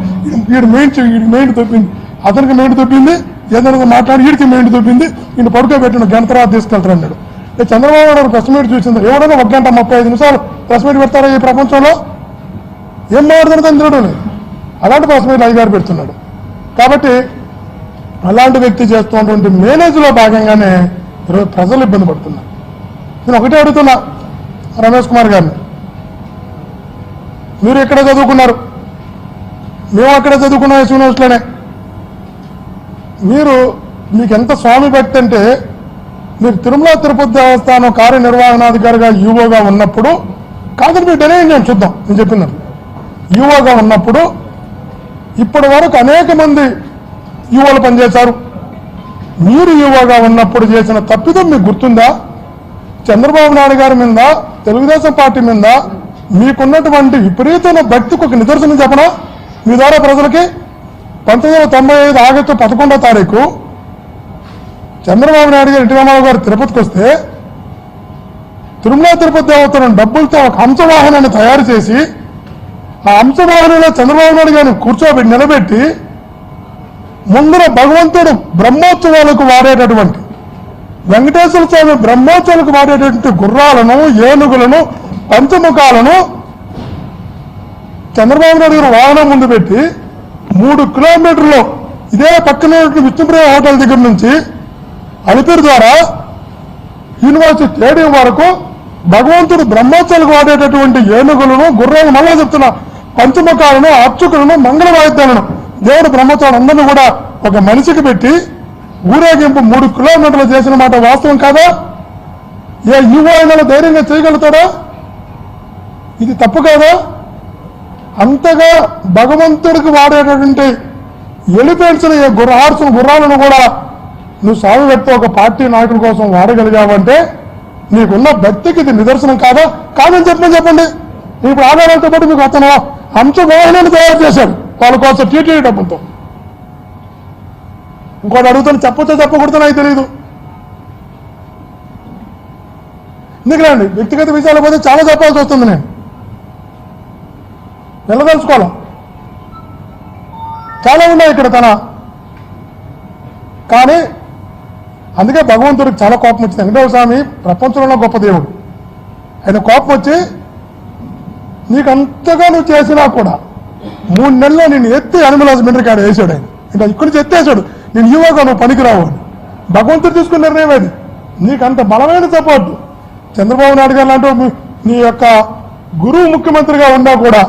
వీడు మెయిన్ తొప్పింది, అతనికి మెయిన్ తొప్పింది, ఏదైనా మాట్లాడి వీడికి మెయిన్ తొప్పింది, వీడిని పడుకోబెట్టిన గంట తర్వాత తీసుకెళ్తారు అన్నాడు. చంద్రబాబు నాయుడు ప్రెస్ మీట్ చూసింది, ఎవరైనా 1 గంట 35 నిమిషాలు ప్రెస్ మీట్ పెడతారా ఈ ప్రపంచంలో? ఏం మాట్లాడుతుందని తినడం లేదు. అలాంటి ప్రెస్ మీట్ అధికారి పెడుతున్నాడు. కాబట్టి అలాంటి వ్యక్తి చేస్తున్నటువంటి మేనేజ్లో భాగంగానే ఈరోజు ప్రజలు ఇబ్బంది పడుతున్నారు. నేను ఒకటే అడుగుతున్నా రమేష్ కుమార్ గారిని, మీరు ఎక్కడ చదువుకున్నారు? మేము అక్కడే చదువుకున్నాం, యూనివర్సిటీలోనే. మీకు ఎంత స్వామి భక్తి అంటే, మీరు తిరుమల తిరుపతి దేవస్థానం కార్యనిర్వహణాధికారిగా యూఓగా ఉన్నప్పుడు, కాదని మీరు డెనే నేను చూద్దాం, నేను చెప్పినట్లు యూఓగా ఉన్నప్పుడు ఇప్పటి వరకు అనేక మంది యూఓలు పనిచేశారు. మీరు యూఓగా ఉన్నప్పుడు చేసిన తప్పిదం మీకు గుర్తుందా? చంద్రబాబు నాయుడు గారి మీద, తెలుగుదేశం పార్టీ మీద మీకున్నటువంటి విపరీతమైన భక్తికి ఒక నిదర్శనం చెప్పనా మీ ద్వారా ప్రజలకి? 1995 ఆగస్టు 11వ తారీఖు చంద్రబాబు నాయుడు గారు, ఎన్టీ రామారావు గారు తిరుపతికి వస్తే, తిరుమల తిరుపతి దేవతలను డబ్బులతో ఒక హంసవాహనాన్ని తయారు చేసి, ఆ హంసవాహనంలో చంద్రబాబు నాయుడు గారిని కూర్చోబెట్టి నిలబెట్టి, ముందర భగవంతుడు బ్రహ్మోత్సవాలకు వాడేటటువంటి, వెంకటేశ్వర స్వామి బ్రహ్మోత్సవాలకు వాడేటటువంటి గుర్రాలను, ఏనుగులను, పంచముఖాలను చంద్రబాబు నాయుడు గారు వాహనం ముందు పెట్టి 3 కిలోమీటర్లు ఇదే పక్కన విష్ణుప్రియ హోటల్ దగ్గర నుంచి అలిపిరి ద్వారా యూనివర్సిటీ స్టేడియం వరకు భగవంతుడు బ్రహ్మోత్సవాలకు వాడేటటువంటి ఏనుగులను, గుర్రాలను, మళ్ళా చెప్తున్నా పంచముఖాలను, అర్చకులను, మంగళ వాయిద్యాలను, దేవుడు బ్రహ్మోత్సవాలు అందరినీ కూడా ఒక మనిషికి పెట్టి ఊరేగింపు 3 కిలోమీటర్లు చేసిన మాట వాస్తవం కాదా? ఏ యువైనా ధైర్యంగా చేయగలుగుతాడా? ఇది తప్పు కాదా? అంతగా భగవంతుడికి వాడేటటువంటి ఎలిఫెంట్స్ని, గుర్రాలను కూడా నువ్వు సాగు పెడితే ఒక పార్టీ నాయకుల కోసం వాడగలిగావంటే నీకున్న భక్తికి ఇది నిదర్శనం కాదా? కాదని చెప్పండి. ఇప్పుడు ఆధారాలతో పాటు మీకు అతను హంసవాహనాన్ని తయారు చేశాడు వాళ్ళ కోసం టీటీడీ డబ్బులతో. ఇంకోటి అడుగుతాను, చెప్పొచ్చో చెప్పకూడదో నాకు తెలియదు. ఎందుకులేండి, వ్యక్తిగత విషయాలు పోతే చాలా చెప్పాల్సి వస్తుంది. నేను వెళ్ళదలుచుకోవాలి. చాలా ఉన్నాయి ఇక్కడ కానీ అందుకే భగవంతుడికి చాలా కోపం వచ్చింది. వెంకటేశ్వర స్వామి ప్రపంచంలో గొప్ప దేవుడు. ఆయన కోపం వచ్చి నీకు అంతగా నువ్వు చేసినా కూడా 3 నెలల్లో నేను ఎత్తి అనిమల్ హస్బెండరీ కాడ వేసాడు. ఆయన ఇంకా ఇక్కడి నుంచి ఎత్తేసాడు. నేను యువగా నువ్వు పనికిరావు అని భగవంతుడు తీసుకున్న నిర్ణయం అది. నీకు అంత బలమైన సపోర్ట్ చంద్రబాబు నాయుడు గారు లాంటి నీ యొక్క గురువు ముఖ్యమంత్రిగా ఉన్నా కూడా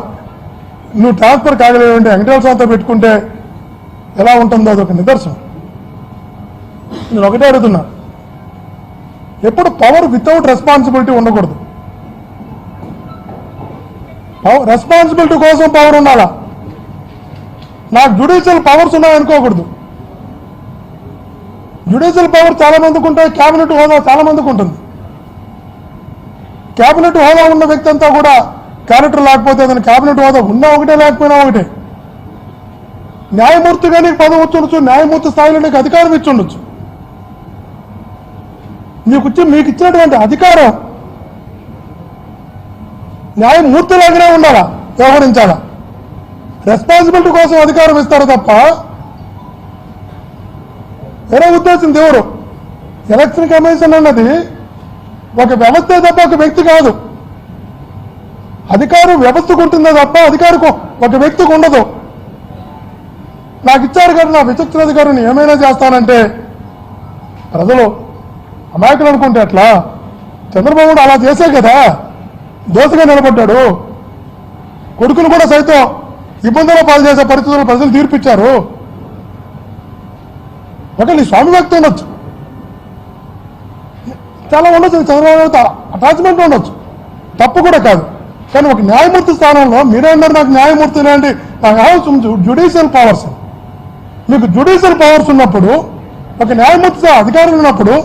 నువ్వు ట్రాన్స్ఫర్ కాగలేవంటే వెంకటేశ్వర స్వామితో పెట్టుకుంటే ఎలా ఉంటుందో అదొక నిదర్శనం. నేను ఒకటే అడుగుతున్నా, ఎప్పుడు పవర్ వితౌట్ రెస్పాన్సిబిలిటీ ఉండకూడదు. రెస్పాన్సిబిలిటీ కోసం పవర్ ఉండాలా. నాకు జ్యుడిషియల్ పవర్స్ ఉన్నాయనుకోకూడదు. జ్యుడిషియల్ పవర్ చాలా మందికి ఉంటాయి, క్యాబినెట్ హోదా చాలా మందికి ఉంటుంది. క్యాబినెట్ హోదా ఉన్న వ్యక్తి అంతా కూడా క్యారెక్టర్ లేకపోతే అతను క్యాబినెట్ హోదా ఉన్నా ఒకటే లేకపోయినా ఒకటే. న్యాయమూర్తిగా నీకు పదవి వచ్చుండొచ్చు, న్యాయమూర్తి స్థాయిలో నీకు అధికారం ఇచ్చుండొచ్చు. మీకు ఇచ్చినటువంటి అధికారం న్యాయమూర్తిలాగానే ఉండాలా, వ్యవహరించాలా. రెస్పాన్సిబిలిటీ కోసం అధికారం ఇస్తారు తప్ప వేరే ఉద్దేశం దేవుడు. ఎలక్షన్ కమిషన్ అన్నది ఒక వ్యవస్థే తప్ప ఒక వ్యక్తి కాదు. అధికారం వ్యవస్థకు ఉంటుందే తప్ప అధికారం ఒక వ్యక్తికి ఉండదు. నాకు ఇచ్చారు కదా నా విచక్షణ అధికారిని ఏమైనా చేస్తానంటే ప్రజలు అమాయకులు అనుకుంటే అట్లా. చంద్రబాబు అలా చేసే కదా దోసగా నిలబడ్డాడు. కొడుకును కూడా సైతం ఇబ్బందులు పాలు చేసే పరిస్థితుల్లో ప్రజలు తీర్పిచ్చారు. ఒక నీ స్వామి భక్తి ఉండొచ్చు, చాలా ఉండొచ్చు, చంద్రబాబు అటాచ్మెంట్ ఉండొచ్చు, తప్పు కూడా కాదు. కానీ ఒక న్యాయమూర్తి స్థానంలో మీరేంటారు నాకు న్యాయమూర్తి లాంటి జ్యుడిషియల్ పవర్స్. మీకు జ్యుడిషియల్ పవర్స్ ఉన్నప్పుడు ఒక న్యాయమూర్తి అధికారం ఉన్నప్పుడు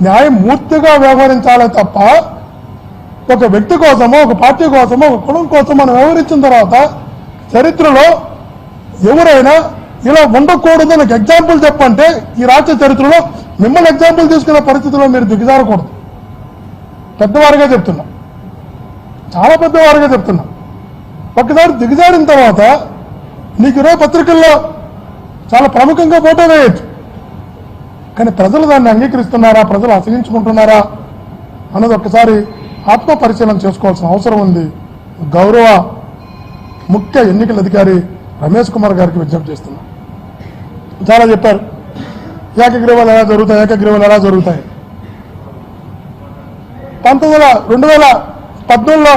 న్యాయమూర్తిగా వ్యవహరించాలే తప్ప ఒక వ్యక్తి కోసమో ఒక పార్టీ కోసమో ఒక కులం కోసం మనం వ్యవహరించిన తర్వాత చరిత్రలో ఎవరైనా ఇలా ఉండకూడదు. నాకు ఎగ్జాంపుల్ చెప్పంటే ఈ రాష్ట్ర చరిత్రలో మిమ్మల్ని ఎగ్జాంపుల్ తీసుకునే పరిస్థితిలో మీరు దిగజారకూడదు. పెద్దవారిగా చెప్తున్నా, చాలా పెద్దవారిగా చెప్తున్నా. ఒకసారి దిగజారిన తర్వాత నీకు ఇరవై పత్రికల్లో చాలా ప్రముఖంగా ఫోటో వేయచ్చు. కానీ ప్రజలు దాన్ని అంగీకరిస్తున్నారా, ప్రజలు అసహించుకుంటున్నారా అన్నది ఒక్కసారి ఆత్మ పరిశీలన చేసుకోవాల్సిన అవసరం ఉంది. గౌరవ ముఖ్య ఎన్నికల అధికారి రమేష్ కుమార్ గారికి విజ్ఞప్తి చేస్తున్నా. చాలా చెప్పారు ఏకగ్రీవాలు ఎలా జరుగుతాయి, ఏకగ్రీవాలు ఎలా జరుగుతాయి. 2018లో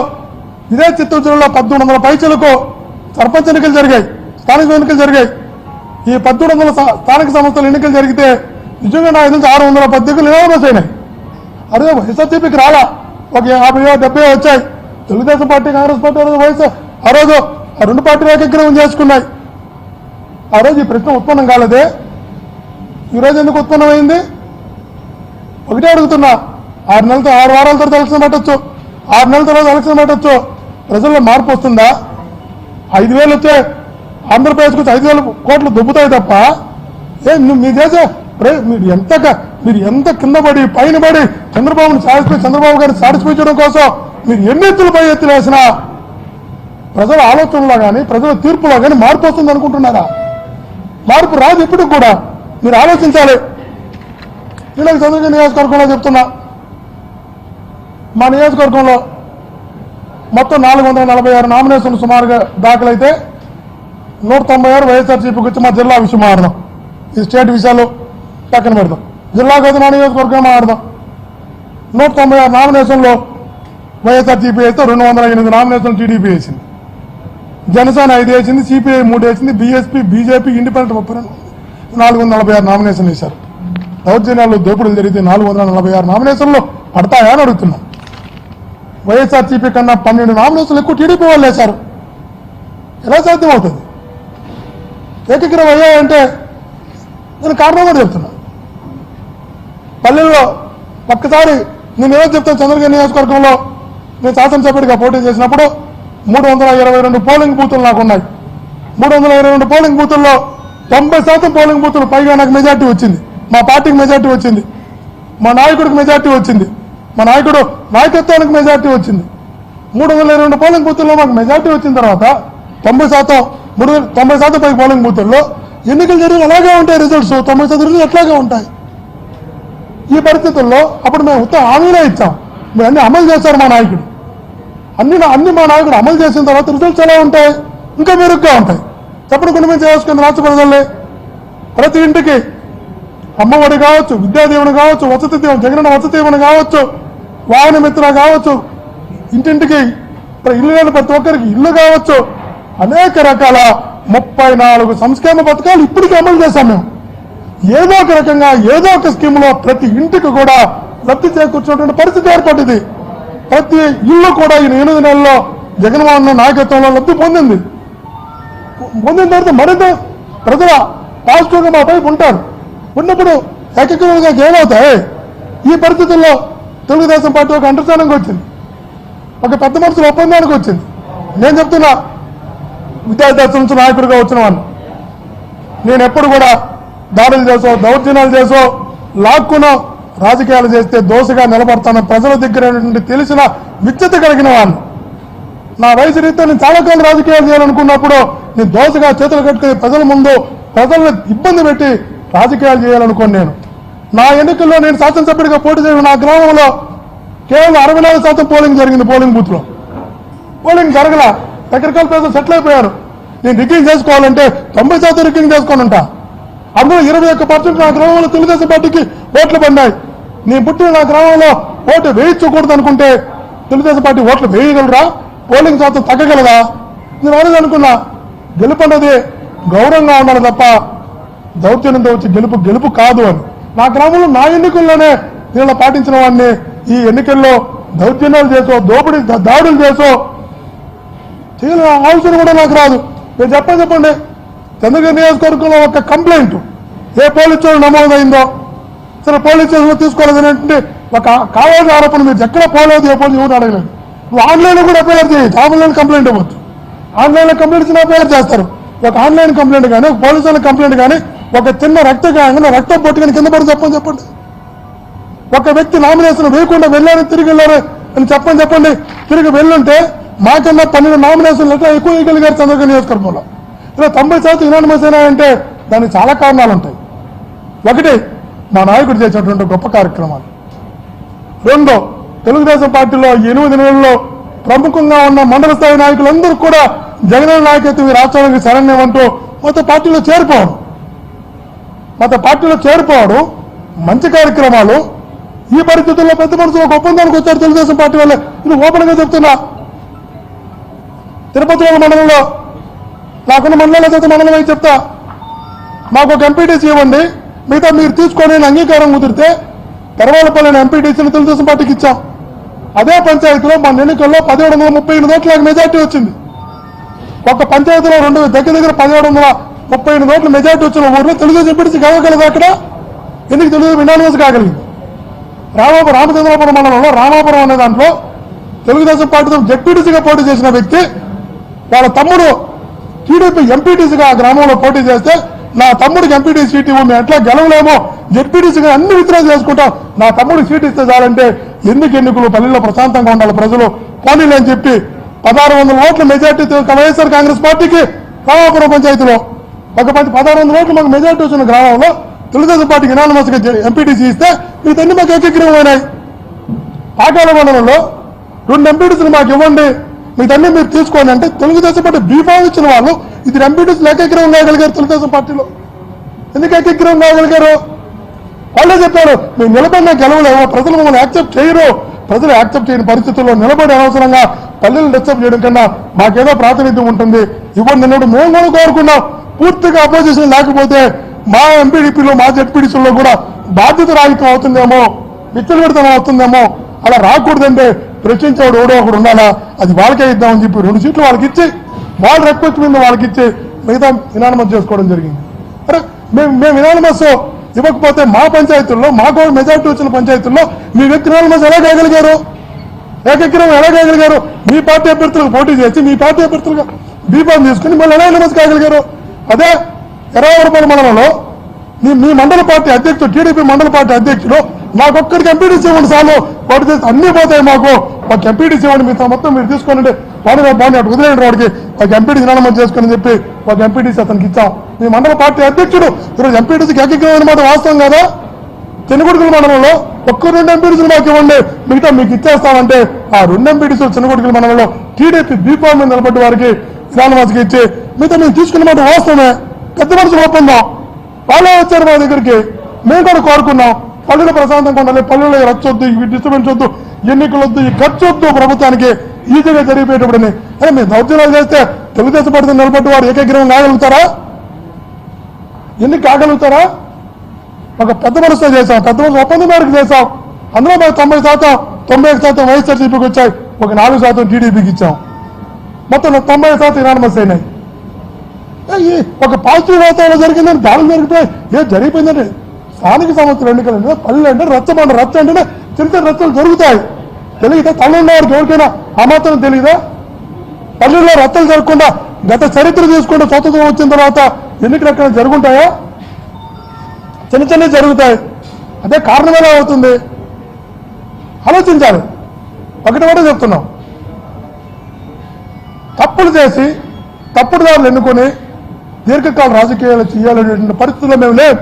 ఇదే చిత్తూరు జిల్లాలో 1300 పైచలకు సర్పంచ్ ఎన్నికలు జరిగాయి, స్థానిక ఎన్నికలు జరిగాయి. ఈ 1300 స్థానిక సంస్థల ఎన్నికలు జరిగితే నిజంగా నాకు తెలిసి 610 ఎన్నికలు నిరామస్ అయినాయి. అదే వైఎస్ఆర్సీపీకి రాలా, ఒక 50-70 వచ్చాయి. తెలుగుదేశం పార్టీ, కాంగ్రెస్ పార్టీ వయసు ఆ రోజు ఆ రెండు పార్టీలు ఏకగ్రీవం చేసుకున్నాయి. ఆ రోజు ఈ ప్రశ్న ఉత్పన్నం కాలేదే, ఈరోజు ఎందుకు ఉత్పన్నమైంది? ఒకటే అడుగుతున్నా. 6 వారాల తర్వాత ఎలక్షన్ పెట్టచ్చు, 6 నెలల తర్వాత ఎలక్షన్ పెట్టచ్చు. ప్రజల్లో మార్పు వస్తుందా? 5,000 వచ్చే ఆంధ్రప్రదేశ్కి వచ్చి 5,000 కోట్లు దొబ్బుతాయి తప్ప మీ దేశం మీరు ఎంత కింద పడి పైన పడి చంద్రబాబు గారిని సాటిస్ఫై చేయడం కోసం మీరు ఎన్ని ఎత్తులు పై ఎత్తులు వేసినా ప్రజల ఆలోచనలో కానీ ప్రజల తీర్పులో కానీ మార్పు వస్తుంది అనుకుంటున్నారా? మార్పు రాదు ఎప్పటికి కూడా. మీరు ఆలోచించాలి. నేను చంద్రగిరి నియోజకవర్గంలో చెప్తున్నా, మా నియోజకవర్గంలో మొత్తం 446 నామినేషన్లు సుమారుగా దాఖలైతే 196 వైఎస్ఆర్సీపీకి వచ్చి మా జిల్లా విషయం మాట్లాడదాం. ఈ స్టేట్ విషయాలు పక్కన పెడదాం, జిల్లాకు అయితే మా నియోజకవర్గం మాట్లాడదాం. 196 నామినేషన్లో వైఎస్ఆర్సీపీ అయితే 208 నామినేషన్లు టీడీపీ వేసింది, జనసేన 5 వేసింది, సిపిఐ 3 వేసింది, బీఎస్పీ, బీజేపీ, ఇండిపెండెంట్ 446 నామినేషన్లు వేశారు. దౌర్జన్యాలు దోపిడీలు జరిగితే 446 నామినేషన్లు పడతాయా అని అడుగుతున్నాం. వైఎస్ఆర్సీపీ కన్నా 12 నామినేషన్లు ఎక్కువ టీడీపీ వాళ్ళు వేశారు. ఎలా సాధ్యమవుతుంది? ఏకగ్రీవం అయ్యాయంటే నేను కారణం కూడా చెప్తున్నా. పల్లెల్లో ఒక్కసారి నేను ఏదో చెప్తాను, చంద్రగిరి నియోజకవర్గంలో నేను శాసనసభ్యుడిగా పోటీ చేసినప్పుడు 322 పోలింగ్ బూతులు నాకు ఉన్నాయి. 322 పోలింగ్ బూతుల్లో 90% పోలింగ్ బూతులు పైగా నాకు మెజార్టీ వచ్చింది. మా పార్టీకి మెజార్టీ వచ్చింది, మా నాయకుడికి మెజార్టీ వచ్చింది, మా నాయకత్వానికి మెజార్టీ వచ్చింది. 322 పోలింగ్ బూతుల్లో మాకు మెజార్టీ వచ్చిన తర్వాత 90% 90% పైకి పోలింగ్ బూతుల్లో ఎన్నికలు జరిగి అలాగే ఉంటాయి రిజల్ట్స్. 90% రిజల్ట్స్ అట్లాగే ఉంటాయి. ఈ పరిస్థితుల్లో అప్పుడు మేము ఉత్తమ హామీలే ఇచ్చాం, మీరు అన్ని అమలు చేశారు మా నాయకుడు. అన్ని మా నాయకుడు అమలు చేసిన తర్వాత రిజల్ట్స్ ఎలా ఉంటాయి? ఇంకా మెరుగ్గా ఉంటాయి. చెప్పకుండా మేము చేసుకుని రాష్ట్ర ప్రజల్ని ప్రతి ఇంటికి అమ్మఒడి కావచ్చు, విద్యాదీవెన కావచ్చు, వసతి దీవెన, జగనన్న వసతి దీవెన కావచ్చు, వాహన మిత్ర కావచ్చు, ఇంటింటికి ఇల్లు లేని ప్రతి ఒక్కరికి ఇల్లు కావచ్చు, అనేక రకాల 34 సంక్షేమ పథకాలు ఇప్పటికీ అమలు చేశాం మేము. ఏదో ఒక రకంగా ఏదో ఒక స్కీమ్లో ప్రతి ఇంటికి కూడా లబ్ధి చేకూర్చున్నటువంటి పరిస్థితి ఏర్పడింది. ప్రతి ఇల్లు కూడా ఈ 8 నెలల్లో జగన్మోహన్ నాయకత్వంలో లబ్ధి పొందిన తర్వాత మరింత ప్రజల పాజిటివ్గా మా వైపు ఉంటారు. ఉన్నప్పుడు ఏకగ్రీవంగా ఏమవుతాయి? ఈ పరిస్థితుల్లో తెలుగుదేశం పార్టీ ఒక అండర్స్టాండింగ్ వచ్చింది, ఒక పెద్ద మనుషుల ఒప్పందానికి వచ్చింది. నేను చెప్తున్నా, విద్యార్థి నుంచి నాయకుడిగా వచ్చిన వాడిని, నేను ఎప్పుడు కూడా దాడులు చేసో, దౌర్జన్యాలు చేసో, లాక్కునో రాజకీయాలు చేస్తే దోషగా నిలబడతాను. ప్రజల దగ్గర తెలిసిన విద్యత కలిగిన వాడిని. నా వయసు రీత్యా నేను చాలా కాలం రాజకీయాలు చేయాలనుకున్నప్పుడు నేను దోషగా చేతులు కట్టుకుని ప్రజల ముందు ప్రజలను ఇబ్బంది పెట్టి రాజకీయాలు చేయాలనుకోను. నేను నా ఎన్నికల్లో నేను శాసనసభ్యుడిగా పోటీ చేయడం, నా గ్రామంలో కేవలం 64% పోలింగ్ జరిగింది. పోలింగ్ బూత్ లో పోలింగ్ జరగల, రకరకాల ప్రజలు సెటిల్ అయిపోయారు. నేను రిగ్గింగ్ చేసుకోవాలంటే 90% రిగ్గింగ్ చేసుకొని ఉంటా. అందులో 21% నా గ్రామంలో తెలుగుదేశం పార్టీకి ఓట్లు పడినాయి. నేను పుట్టిన నా గ్రామంలో ఓటు వేయించకూడదు అనుకుంటే తెలుగుదేశం పార్టీ ఓట్లు వేయగలరా? పోలింగ్ శాతం తగ్గగలదా? నేను అనేది అనుకున్నా. గెలుపు అన్నది గౌరవంగా ఉండాలి తప్ప దౌర్జన్యంతో వచ్చి గెలుపు కాదు అని. నా గ్రామంలో నా ఎన్నికల్లోనే దీనిలో పాటించిన వాడిని ఈ ఎన్నికల్లో దౌర్జన్యాలు చేసో, దాడులు చేసో చేయాలని ఆలోచన కూడా నాకు రాదు. మీరు చెప్పండి, చంద్రగిరి నియోజకవర్గంలో ఒక కంప్లైంట్ ఏ పోలీస్ స్టేషన్ నమోదైందో, సరే పోలీస్ స్టేషన్లో తీసుకోలేదనేటువంటి ఒక కావాల్సిన ఆరోపణ మీరు ఎక్కడ పోలేదు, ఏ పోలీసు ఎవరు అడగలేదు. నువ్వు ఆన్లైన్లో కూడా ఎఫ్ఐఆర్ చేయొచ్చు, ఆన్లైన్ కంప్లైంట్ ఇవ్వచ్చు. ఆన్లైన్లో కంప్లైంట్ ఇచ్చిన ఎఫ్ఐఆర్ చేస్తారు. ఒక ఆన్లైన్ కంప్లైంట్ కానీ, ఒక పోలీసు వాళ్ళ కంప్లైంట్ కానీ, ఒక చిన్న రక్తం పొట్టు కానీ కింద పడి చెప్పండి. ఒక వ్యక్తి నామినేషన్ వేయకుండా వెళ్ళారు, తిరిగి వెళ్ళారు అని చెప్పండి. తిరిగి వెళ్ళుంటే మాకన్నా 12 నామినేషన్లు ఎట్లా ఎక్కువ వేయగలిగారు చంద్రగిరి నియోజకవర్గంలో? ఇలా 90% యునానిమస్ అయినాయంటే దానికి చాలా కారణాలు ఉంటాయి. ఒకటి, మా నాయకుడు చేసినటువంటి గొప్ప కార్యక్రమాలు. 2, తెలుగుదేశం పార్టీలో 8 నెలల్లో ప్రముఖంగా ఉన్న మండల స్థాయి నాయకులందరూ కూడా జగన్ నాయకత్వం ఈ రాష్ట్రానికి శరణ్యమంటూ మొత్తం పార్టీలో చేరిపోవడం మంచి కార్యక్రమాలు. ఈ పరిస్థితుల్లో పెద్ద మనుషులు ఒక ఒప్పందానికి వచ్చారు తెలుగుదేశం పార్టీ వల్లే. ఇది ఓపెన్ గా చెప్తున్నా. తిరుపతి మండలంలో నాకున్న మండలంలో చేత మండలం అయితే చెప్తా, మాకు ఒక ఎంపీటీసీ ఇవ్వండి, మిగతా మీరు తీసుకొని అంగీకారం కుదిరితే తెరవాలపల్లిని ఎంపీటీసీని తెలుగుదేశం పార్టీకి ఇచ్చాం. అదే పంచాయతీలో మన ఎన్నికల్లో 1738 ఓట్ల మెజార్టీ వచ్చింది. ఒక పంచాయతీలో దగ్గర 1738 ఓట్ల మెజార్టీ వచ్చిన ఊర్లో తెలుగుదేశం ఎంపీటీసీ కాగలదు. అక్కడ ఎందుకు తెలుగుదేశం యునానిమస్ కాగలిగింది? రామచంద్రాపురం మండలంలో రామాపురం అనే దాంట్లో తెలుగుదేశం పార్టీతో జెడ్పీటీసీగా పోటీ చేసిన వ్యక్తి వాళ్ళ తమ్ముడు టీడీపీ ఎంపీటీసీగా ఆ గ్రామంలో పోటీ చేస్తే, నా తమ్ముడికి ఎంపీటీసీ సీట్ ఇవ్వు, మేము ఎట్లా గెలవలేమో జెడ్పీటీసీగా అన్ని విత్డ్రా చేసుకుంటాం, నా తమ్ముడికి సీట్ ఇస్తే చాలంటే ఎన్నికలు పల్లెల్లో ప్రశాంతంగా ఉండాలి ప్రజలు పోనీలు అని చెప్పి 1600 ఓట్ల మెజార్టీ వైఎస్ఆర్ కాంగ్రెస్ పార్టీకి రామాపురం పంచాయతీలో ఒక 1600 ఓట్లు మాకు మెజార్టీ వచ్చిన గ్రామంలో తెలుగుదేశం పార్టీకి యునానిమస్ గా ఎంపీటీసీ ఇస్తే మీతన్ని మాకు ఏకగ్రీవమైనాయి. పాకాల మండలంలో 2 ఎంపీటీసీలు మాకు ఇవ్వండి, మీతన్ని మీరు తీసుకోండి అంటే తెలుగుదేశం పార్టీ బీఫామ్ ఇచ్చిన వాళ్ళు ఇది ఎంపీటీసీలు ఏకగ్రీవం కాగలిగారు. తెలుగుదేశం పార్టీలో ఎందుకు ఏకగ్రీవం కాగలిగారు? వాళ్ళే చెప్పారు, మేము నిలబడిన గెలవలేమో, ప్రజలు మమ్మల్ని యాక్సెప్ట్ చేయరు. ప్రజలు యాక్సెప్ట్ చేయని పరిస్థితుల్లో నిలబడి అనవసరంగా పల్లెలు డిస్టర్బ్ చేయడం కన్నా మాకేదో ప్రాతినిధ్యం ఉంటుంది ఇవ్వండి అన్నప్పుడు మేము కూడా కోరుకున్నాం. పూర్తిగా అపోజిషన్ లేకపోతే మా ఎంపీడీపీలో మా జెడ్పీడీసీలో కూడా బాధ్యత రాహిత్యం అవుతుందేమో, విచ్చలవిడతనం అవుతుందేమో. అలా రాకూడదంటే ప్రశ్నించేవాడు ఎవడో ఒకడు ఉండాలా, అది వాళ్ళకే ఇద్దామని చెప్పి 2 సీట్లు వాళ్ళకి ఇచ్చి వాళ్ళ రిక్వెస్ట్ మీద వాళ్ళకి ఇచ్చి మిగతా యునానిమస్ చేసుకోవడం జరిగింది. అరే మేము యునానిమస్ ఇవ్వకపోతే మా పంచాయతీల్లో మాకు మెజార్టీ వచ్చిన పంచాయతీల్లో మీ వ్యక్తి యునానిమస్ ఎలా కాగలిగారు? ఏకగ్రీవం ఎలా కాగలిగారు? మీ పార్టీ అభ్యర్థులకు పోటీ చేసి మీ పార్టీ అభ్యర్థులుగా బీఫామ్ తీసుకుని మళ్ళీ ఎలా యునానిమస్ కాగలిగారు? అదే 20 రూపాయల మండలంలో మీ మండల పార్టీ అధ్యక్షుడు, టీడీపీ మండల పార్టీ అధ్యక్షుడు నాకొక్కడికి ఎంపీటీసీ ఇవ్వండి చాలు, పోటీ చేసి అన్ని పోతాయి మాకు, ఒక ఎంపీటీసీ ఇవ్వండి, మీతో మొత్తం మీరు తీసుకోండి, బాగుంది అటు వదిలేండి వాడికి ఒక ఎంపీటీ దినాలమని చేసుకుని చెప్పి ఒక ఎంపీటీసీ అతనికి ఇచ్చాం. మీ మండల పార్టీ అధ్యక్షుడు ఈరోజు ఎంపీటీసీకి ఏకీకరణ మాట వాస్తవం కదా? చెన్నగుడికల మండలంలో ఒక్క 2 ఎంపీటీసీలు మాకు ఇవ్వండి, మిగతా మీకు ఇచ్చేస్తామంటే ఆ 2 ఎంపీటీసీలు చెన్నగుడికల మండలంలో టీడీపీ బీఫామ్ మీద నిలబడ్డ వారికి దినాలమాసికి ఇచ్చి మిగతా మేము తీసుకున్న మాట వాస్తవమే. పెద్ద మనుషులు ఒప్పుకుందాం. వాళ్ళే వచ్చారు మా దగ్గరికి, మేము కూడా కోరుకున్నాం. పల్లెలు ప్రశాంతంగా ఉండాలి, పల్లెల్లో రచ్చొద్దు, ఈ డిస్టర్బెన్స్ వద్దు, ఎన్నికలు వద్దు, ఈ ఖర్చు వద్దు ప్రభుత్వానికి ఈజీగా జరిగిపోయేటప్పుడని. అదే మీరు దౌర్జన్యాలు చేస్తే తెలుగుదేశం పార్టీ నిలబడ్డ వారు ఏకగ్రీవం కాగలుగుతారా? ఎన్ని కాగలుగుతారా? ఒక పెద్ద మనసుతో చేశాం, పెద్ద మనసు ఒప్పందం మేరకు చేశాం. అందులో మాకు 90%, 91% వైఎస్ఆర్సీపీకి వచ్చాయి, ఒక 4% టీడీపీకి ఇచ్చాం. మొత్తం 90% యునానిమస్ అయినాయి. ఒక పాజిటివ్ వాతావరణం జరిగిందని దాడులు జరిగిపోయి జరిగిపోయిందంటే స్థానిక సంస్థల ఎన్నికలు అంటే పల్లెలు అంటే రచ్చబండ, రచ్చ అంటేనే చిన్న చిన్న రచ్చలు జరుగుతాయి. తెలియదా? తల్లున్న వారికి ఎవరికైనా ఆ మాత్రం తెలియదా? పల్లెల్లో రచ్చలు జరగకుండా గత చరిత్ర తీసుకుంటే స్వతంత్రం వచ్చిన తర్వాత ఎన్నికలు ఎక్కడ జరుగుంటాయా? చిన్న చిన్నవి జరుగుతాయి. అదే కారణం ఎలా అవుతుంది? ఆలోచించాలి. ఒకటి చెప్తున్నాం, తప్పులు చేసి తప్పుడు దారులు ఎన్నుకొని దీర్ఘకాల రాజకీయాలు చేయాలనేటువంటి పరిస్థితుల్లో మేము లేవు.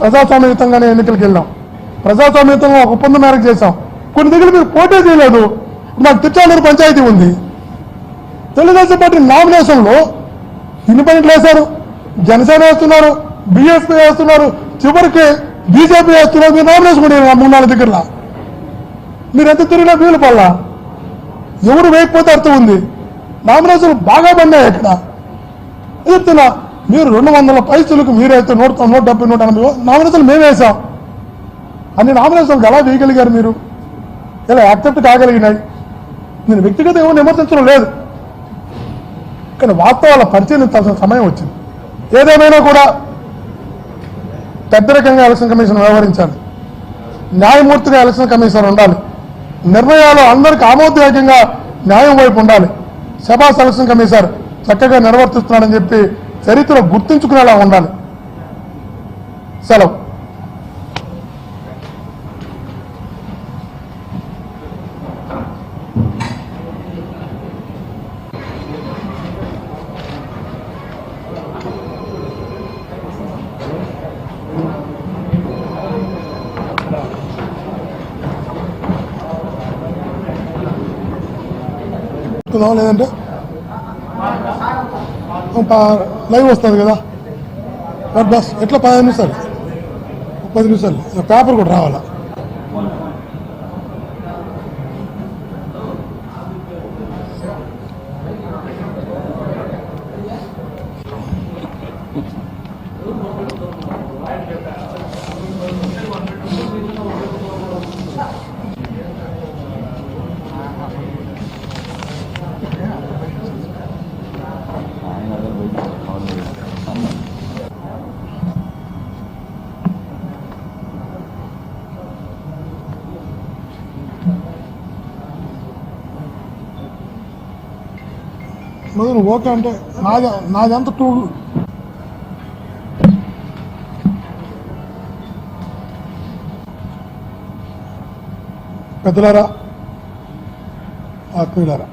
ప్రజాస్వామ్యయుతంగానే ఎన్నికలకు వెళ్ళాం, ప్రజాస్వామ్యయుతంగా ఒక ఒప్పందం మేరకు చేశాం. కొన్ని దగ్గర మీరు పోటీ చేయలేదు. మాకు తిట్టాలూరు పంచాయతీ ఉంది, తెలుగుదేశం పార్టీ నామినేషన్లో ఇండిపెండెంట్లు వేశారు, జనసేన వేస్తున్నారు, బీఎస్పీ వేస్తున్నారు, చివరికి బీజేపీ వేస్తున్నారు. మీరు నామినేషన్ కూడా 3-4 దగ్గరలా మీరు ఎంత తిరిగినా వీలు పడలా. ఎవరు వేయకపోతే అర్థం ఉంది. నామినేషన్లు బాగా పడినాయి. ఇక్కడ చెప్తున్నా, మీరు 200 పైసలకు మీరైతే 170, 180 నామినేషన్లు మేము వేసాం. అన్ని నామినేషన్లు ఎలా వేయగలిగారు మీరు? ఇలా యాక్సెప్ట్ కాగలిగినాయి. నేను వ్యక్తిగత ఎవరు విమర్శించడం లేదు, కానీ వాస్తవాల పరిశీలించాల్సిన సమయం వచ్చింది. ఏదేమైనా కూడా పెద్దరికంగా ఎలక్షన్ కమిషన్ వ్యవహరించాలి, న్యాయమూర్తిగా ఎలక్షన్ కమిషన్ ఉండాలి, నిర్ణయాలు అందరికీ ఆమోదయోగ్యంగా న్యాయం వైపు ఉండాలి. శభాస్ ఎలక్షన్ కమిషనర్ చక్కగా నిర్వర్తిస్తున్నాడని చెప్పి చరిత్ర గుర్తుంచుకునేలా ఉండాలి. సెలవు. లేదంటే లైవ్ వస్తుంది కదా బస్, ఎట్లా 15 నిమిషాలు 10 నిమిషాలు పేపర్ కూడా రావాలా? నువ్వు ఓకే అంటే నాదంత టూ పెద్దలారా, ఆత్మీయులారా,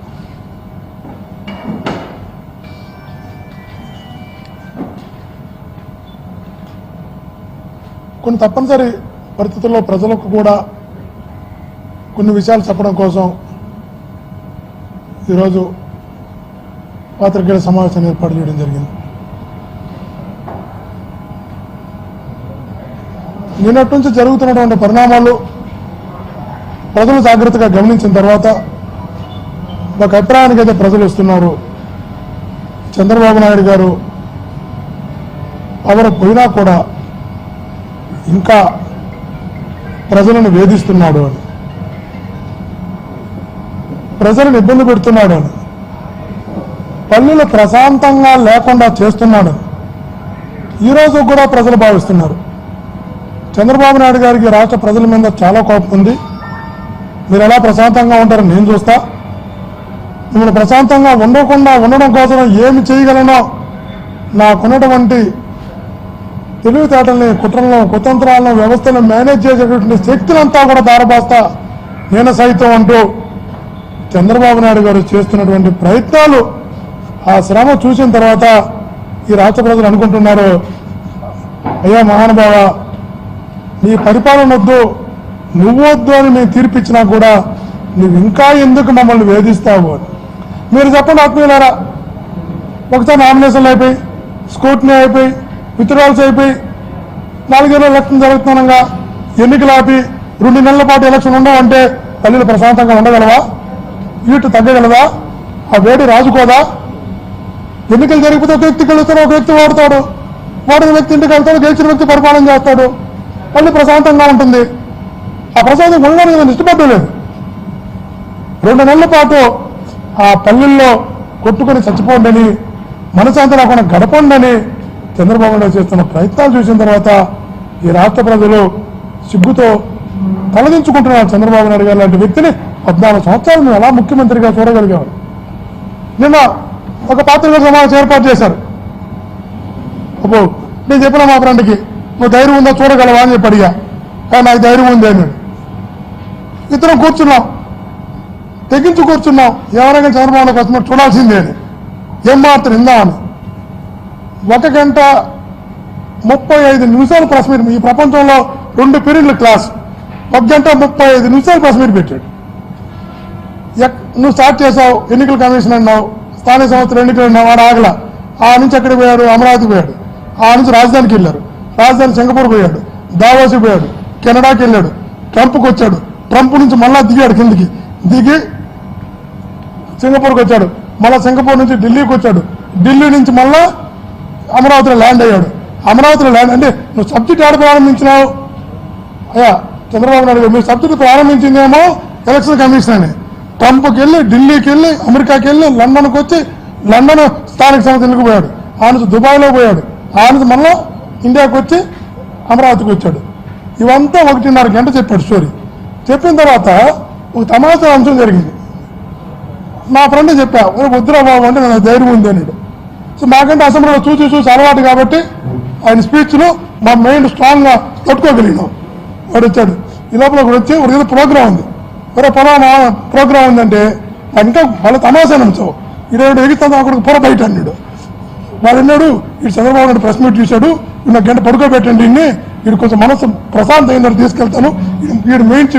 కొన్ని తప్పనిసరి పరిస్థితుల్లో ప్రజలకు కూడా కొన్ని విషయాలు చెప్పడం కోసం ఈరోజు పాత్రికేయుల సమావేశాన్ని ఏర్పాటు చేయడం జరిగింది. నిన్నటి నుంచి జరుగుతున్నటువంటి పరిణామాలు ప్రజలు జాగ్రత్తగా గమనించిన తర్వాత ఒక అభిప్రాయానికి అయితే ప్రజలు వస్తున్నారు. చంద్రబాబు నాయుడు గారు పవర్ పోయినా కూడా ఇంకా ప్రజలను వేధిస్తున్నాడు అని, ప్రజలను ఇబ్బంది పెడుతున్నాడు అని, పల్లెలు ప్రశాంతంగా లేకుండా చేస్తున్నాడు ఈరోజు కూడా ప్రజలు భావిస్తున్నారు. చంద్రబాబు నాయుడు గారికి రాష్ట్ర ప్రజల మీద చాలా కోపం ఉంది. మీరు ఎలా ప్రశాంతంగా ఉంటారో నేను చూస్తా, మిమ్మల్ని ప్రశాంతంగా ఉండడం కోసం ఏమి చేయగలనో నాకున్నటువంటి తెలివితేటల్ని, కుతంత్రాలను, వ్యవస్థను మేనేజ్ చేసేటటువంటి శక్తులంతా కూడా దారబోస్తా నేను సైతం అంటూ చంద్రబాబు నాయుడు గారు చేస్తున్నటువంటి ప్రయత్నాలు ఆ శ్రమ చూసిన తర్వాత ఈ రాష్ట్ర ప్రజలు అనుకుంటున్నారు, అయ్యా మహానుభావ, నీ పరిపాలన వద్దు, నువ్వొద్దు అని మేము తీర్పిచ్చినా కూడా నువ్వు ఇంకా ఎందుకు మమ్మల్ని వేధిస్తావు అని. మీరు చెప్పండి ఆత్మీయులారా, ఒకసారి నామినేషన్లు అయిపోయి, స్క్రూటినీ అయిపోయి, విత్డ్రాల్స్ అయిపోయి, 4 ఎలక్షన్ జరుగుతున్నాగా ఎన్నికలు ఆపి 2 నెలల పాటు ఎలక్షన్ ఉండవంటే పల్లెలు ప్రశాంతంగా ఉండగలవా? ఈటు తగ్గగలదా? ఆ వేడి రాజుకోదా? ఎన్నికలు జరిగిపోతే ఒక వ్యక్తి గెలుస్తాడు, ఒక వ్యక్తి ఓడతాడు, ఓడిన వ్యక్తి ఇంటికి వెళ్తాడు, గెలిచిన వ్యక్తి పరిపాలన చేస్తాడు, పల్లె ప్రశాంతంగా ఉంటుంది. ఆ ప్రశాంతం ఉండడానికి నేను ఇష్టపడలేదు. 2 నెలల పాటు ఆ పల్లెల్లో కొట్టుకొని చచ్చిపోండి, మనశాంతి లేకుండా గడపండి చంద్రబాబు నాయుడు చేస్తున్న ప్రయత్నాలు చూసిన తర్వాత ఈ రాష్ట్ర ప్రజలు సిగ్గుతో తలదించుకుంటున్నారు. చంద్రబాబు నాయుడు గారు లాంటి వ్యక్తిని 14 సంవత్సరాలు మేము ఎలా ముఖ్యమంత్రిగా చూడగలిగాము. నిన్న ఒక పాత్రికా సమావేశం ఏర్పాటు చేశారు. అప్పుడు నేను చెప్పిన మా ఫ్రెండ్కి, నువ్వు ధైర్యం ఉందా చూడగలవా అని చెప్పి అడిగా. నాకు ధైర్యం ఉంది అని. ఇద్దరం కూర్చున్నాం, తెగించి కూర్చున్నాం, ఎవరైనా చంద్రబాబు నాయుడు కస్టమర్ చూడాల్సిందే అని. ఏం మాత్రం ఇందామని 1 గంట 35 నిమిషాలు ప్రెస్ మీట్. ఈ ప్రపంచంలో 2 పీరియడ్ల క్లాస్, 1 గంట 35 నిమిషాలు ప్రెస్ మీట్ పెట్టాడు. నువ్వు స్టార్ట్ చేసావు, ఎన్నికల కమిషన్ అన్నావు, స్థానిక సంస్థలు ఎన్నికలు అన్నావు, వాడు ఆగల. ఆ నుంచి ఎక్కడికి పోయాడు? అమరావతి పోయాడు. ఆ నుంచి రాజధానికి వెళ్ళారు, రాజధాని సింగపూర్ పోయాడు, దావోసి పోయాడు, కెనడాకి వెళ్ళాడు, ట్రంప్కి వచ్చాడు, ట్రంప్ నుంచి మళ్ళా దిగాడు, కిందికి దిగి సింగపూర్కి వచ్చాడు, మళ్ళా సింగపూర్ నుంచి ఢిల్లీకి వచ్చాడు, ఢిల్లీ నుంచి మళ్ళా అమరావతిలో ల్యాండ్ అయ్యాడు. అమరావతిలో ల్యాండ్ అంటే నువ్వు సబ్జెక్ట్ ఆడ ప్రారంభించినావు? అయ్యా చంద్రబాబు నాయుడు మీరు సబ్జెక్ట్ ప్రారంభించిందేమో ఎలక్షన్ కమిషన్ అని. ట్రంప్కి వెళ్ళి, ఢిల్లీకి వెళ్ళి, అమెరికాకి వెళ్ళి, లండన్కి వచ్చి, లండన్ స్థానిక సంస్థలకు పోయాడు, ఆ నుంచి దుబాయ్లో పోయాడు, ఆ నుంచి మళ్ళా ఇండియాకి వచ్చి అమరావతికి వచ్చాడు. ఇవంతా 1.5 గంట చెప్పాడు స్టోరీ. చెప్పిన తర్వాత ఒక తమాషా అంశం జరిగింది. నా ఫ్రెండ్ చెప్పా, వద్దురా బాబు అంటే నాకు ధైర్యం ఉంది అన్నాడు. సో మాకంటే అసెంబ్లీలో చూసి అలవాటు కాబట్టి ఆయన స్పీచ్లు మా మైండ్ స్ట్రాంగ్గా తట్టుకోగలిగినాం. వాడు వచ్చాడు, ఈ లోపల కూడా వచ్చి ఒక ప్రోగ్రామ్ ఉంది, ఒరే పొలానా ప్రోగ్రామ్ ఉందంటే ఇంకా వాళ్ళ తమాషా అంశం. 20 ఎగుతాను అక్కడికి పొర బయట అన్నాడు. వాడు అన్నాడు, ఇటు చంద్రబాబు నాయుడు ప్రెస్ మీట్ చూశాడు, నాకు గంట పడుకోబెట్టండి, వీడు కొంచెం మనసు ప్రశాంత అయిందని తీసుకెళ్తాను, వీడు మెయిన్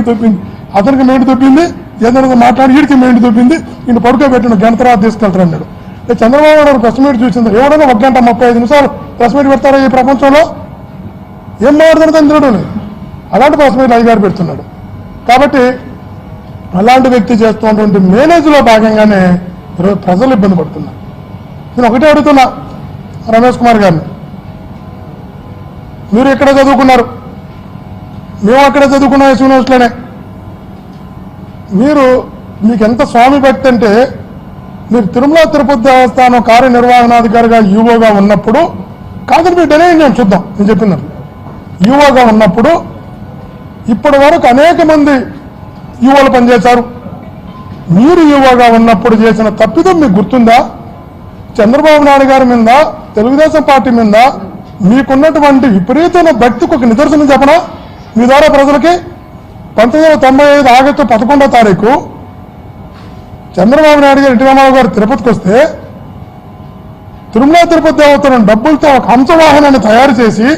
తొప్పింది, అతనికి మెయిన్ తొప్పింది, ఏదైనా మాట్లాడి వీడికి మెయిన్ తొప్పింది, వీడిని పడుకోబెట్టిన గంట తర్వాత తీసుకెళ్తాను అన్నాడు. చంద్రబాబు నాయుడు ప్రెస్ మీట్ చూసింది, ఎవడైనా 1 గంట 35 నిమిషాలు ప్రెస్ మీట్ పెడతారా ఈ ప్రపంచంలో? ఏం మాట్లాడుతున్నా చంద్రుడు అలాంటి ప్రెస్ మీట్లు అధికారి పెడుతున్నాడు. కాబట్టి అలాంటి వ్యక్తి చేస్తున్నటువంటి మేనేజ్లో భాగంగానే ఈరోజు ప్రజలు ఇబ్బంది పడుతున్నారు. నేను ఒకటే అడుగుతున్నా రమేష్ కుమార్ గారిని, మీరు ఎక్కడ చదువుకున్నారు? మేము అక్కడే చదువుకున్నాం, యూనివర్సిటీలోనే. మీకు ఎంత స్వామి భక్తి అంటే, మీరు తిరుమల తిరుపతి దేవస్థానం కార్యనిర్వహణాధికారిగా యూఓగా ఉన్నప్పుడు, కాదని మీరు డెలే నేను చూద్దాం, నేను చెప్పినారు, యూఓగా ఉన్నప్పుడు ఇప్పటి వరకు అనేక మంది యూఓలు పనిచేశారు. మీరు యూఓగా ఉన్నప్పుడు చేసిన తప్పిదం మీకు గుర్తుందా? చంద్రబాబు నాయుడు గారి మీద, తెలుగుదేశం పార్టీ మీద మీకున్నటువంటి విపరీతమైన భక్తికి ఒక నిదర్శనం చెప్పనా మీ ద్వారా ప్రజలకి? 1995 ఆగస్టు 11వ తారీఖు చంద్రబాబు నాయుడు గారు, ఎన్టీ రామారావు గారు తిరుపతికి వస్తే, తిరుమల తిరుపతి దేవతలను డబ్బులతో ఒక హంసవాహనాన్ని తయారు చేసి,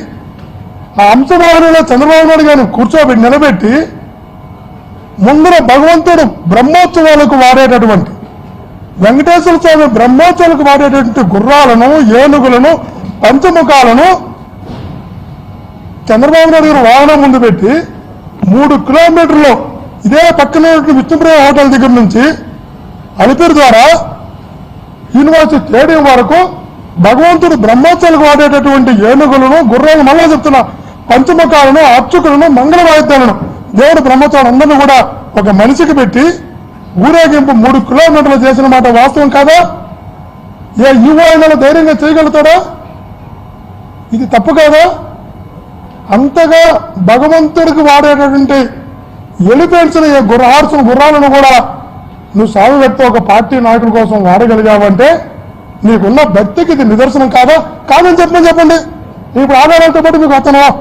ఆ హంసవాహనంలో చంద్రబాబు నాయుడు గారిని కూర్చోబెట్టి నిలబెట్టి, ముందర భగవంతుడు బ్రహ్మోత్సవాలకు వాడేటటువంటి, వెంకటేశ్వర స్వామి బ్రహ్మోత్సవాలకు వాడేటటువంటి గుర్రాలను, ఏనుగులను, పంచముఖాలను చంద్రబాబు నాయుడు గారు వాహనం ముందు పెట్టి 3 కిలోమీటర్లు ఇదే పక్కన విష్ణుప్రియ హోటల్ దగ్గర నుంచి అలిపిరి ద్వారా యూనివర్సిటీ స్టేడియం వరకు భగవంతుడు బ్రహ్మోత్సవాలకు వాడేటటువంటి ఏనుగులను, గుర్రాలను, మళ్ళా చెప్తున్నా పంచముఖాలను, అర్చకులను, మంగళ వాయిద్యాలను, దేవుడు బ్రహ్మోత్సవాలు అందరినీ కూడా ఒక మనిషికి పెట్టి ఊరేగింపు 3 కిలోమీటర్లు చేసిన మాట వాస్తవం కాదా? ఏ యువ అయినా ధైర్యంగా చేయగలుగుతాడా? ఇది తప్పు కాదా? అంతగా భగవంతుడికి వాడేటటువంటి ఎలిఫెంట్స్ని, గుర్రాలను కూడా నువ్వు సాగు వ్యక్తి ఒక పార్టీ నాయకుల కోసం వాడగలిగావంటే నీకున్న భక్తికి ఇది నిదర్శనం కాదా? కాదని చెప్పండి. ఇప్పుడు ఆధారాలతో పాటు మీకు అతను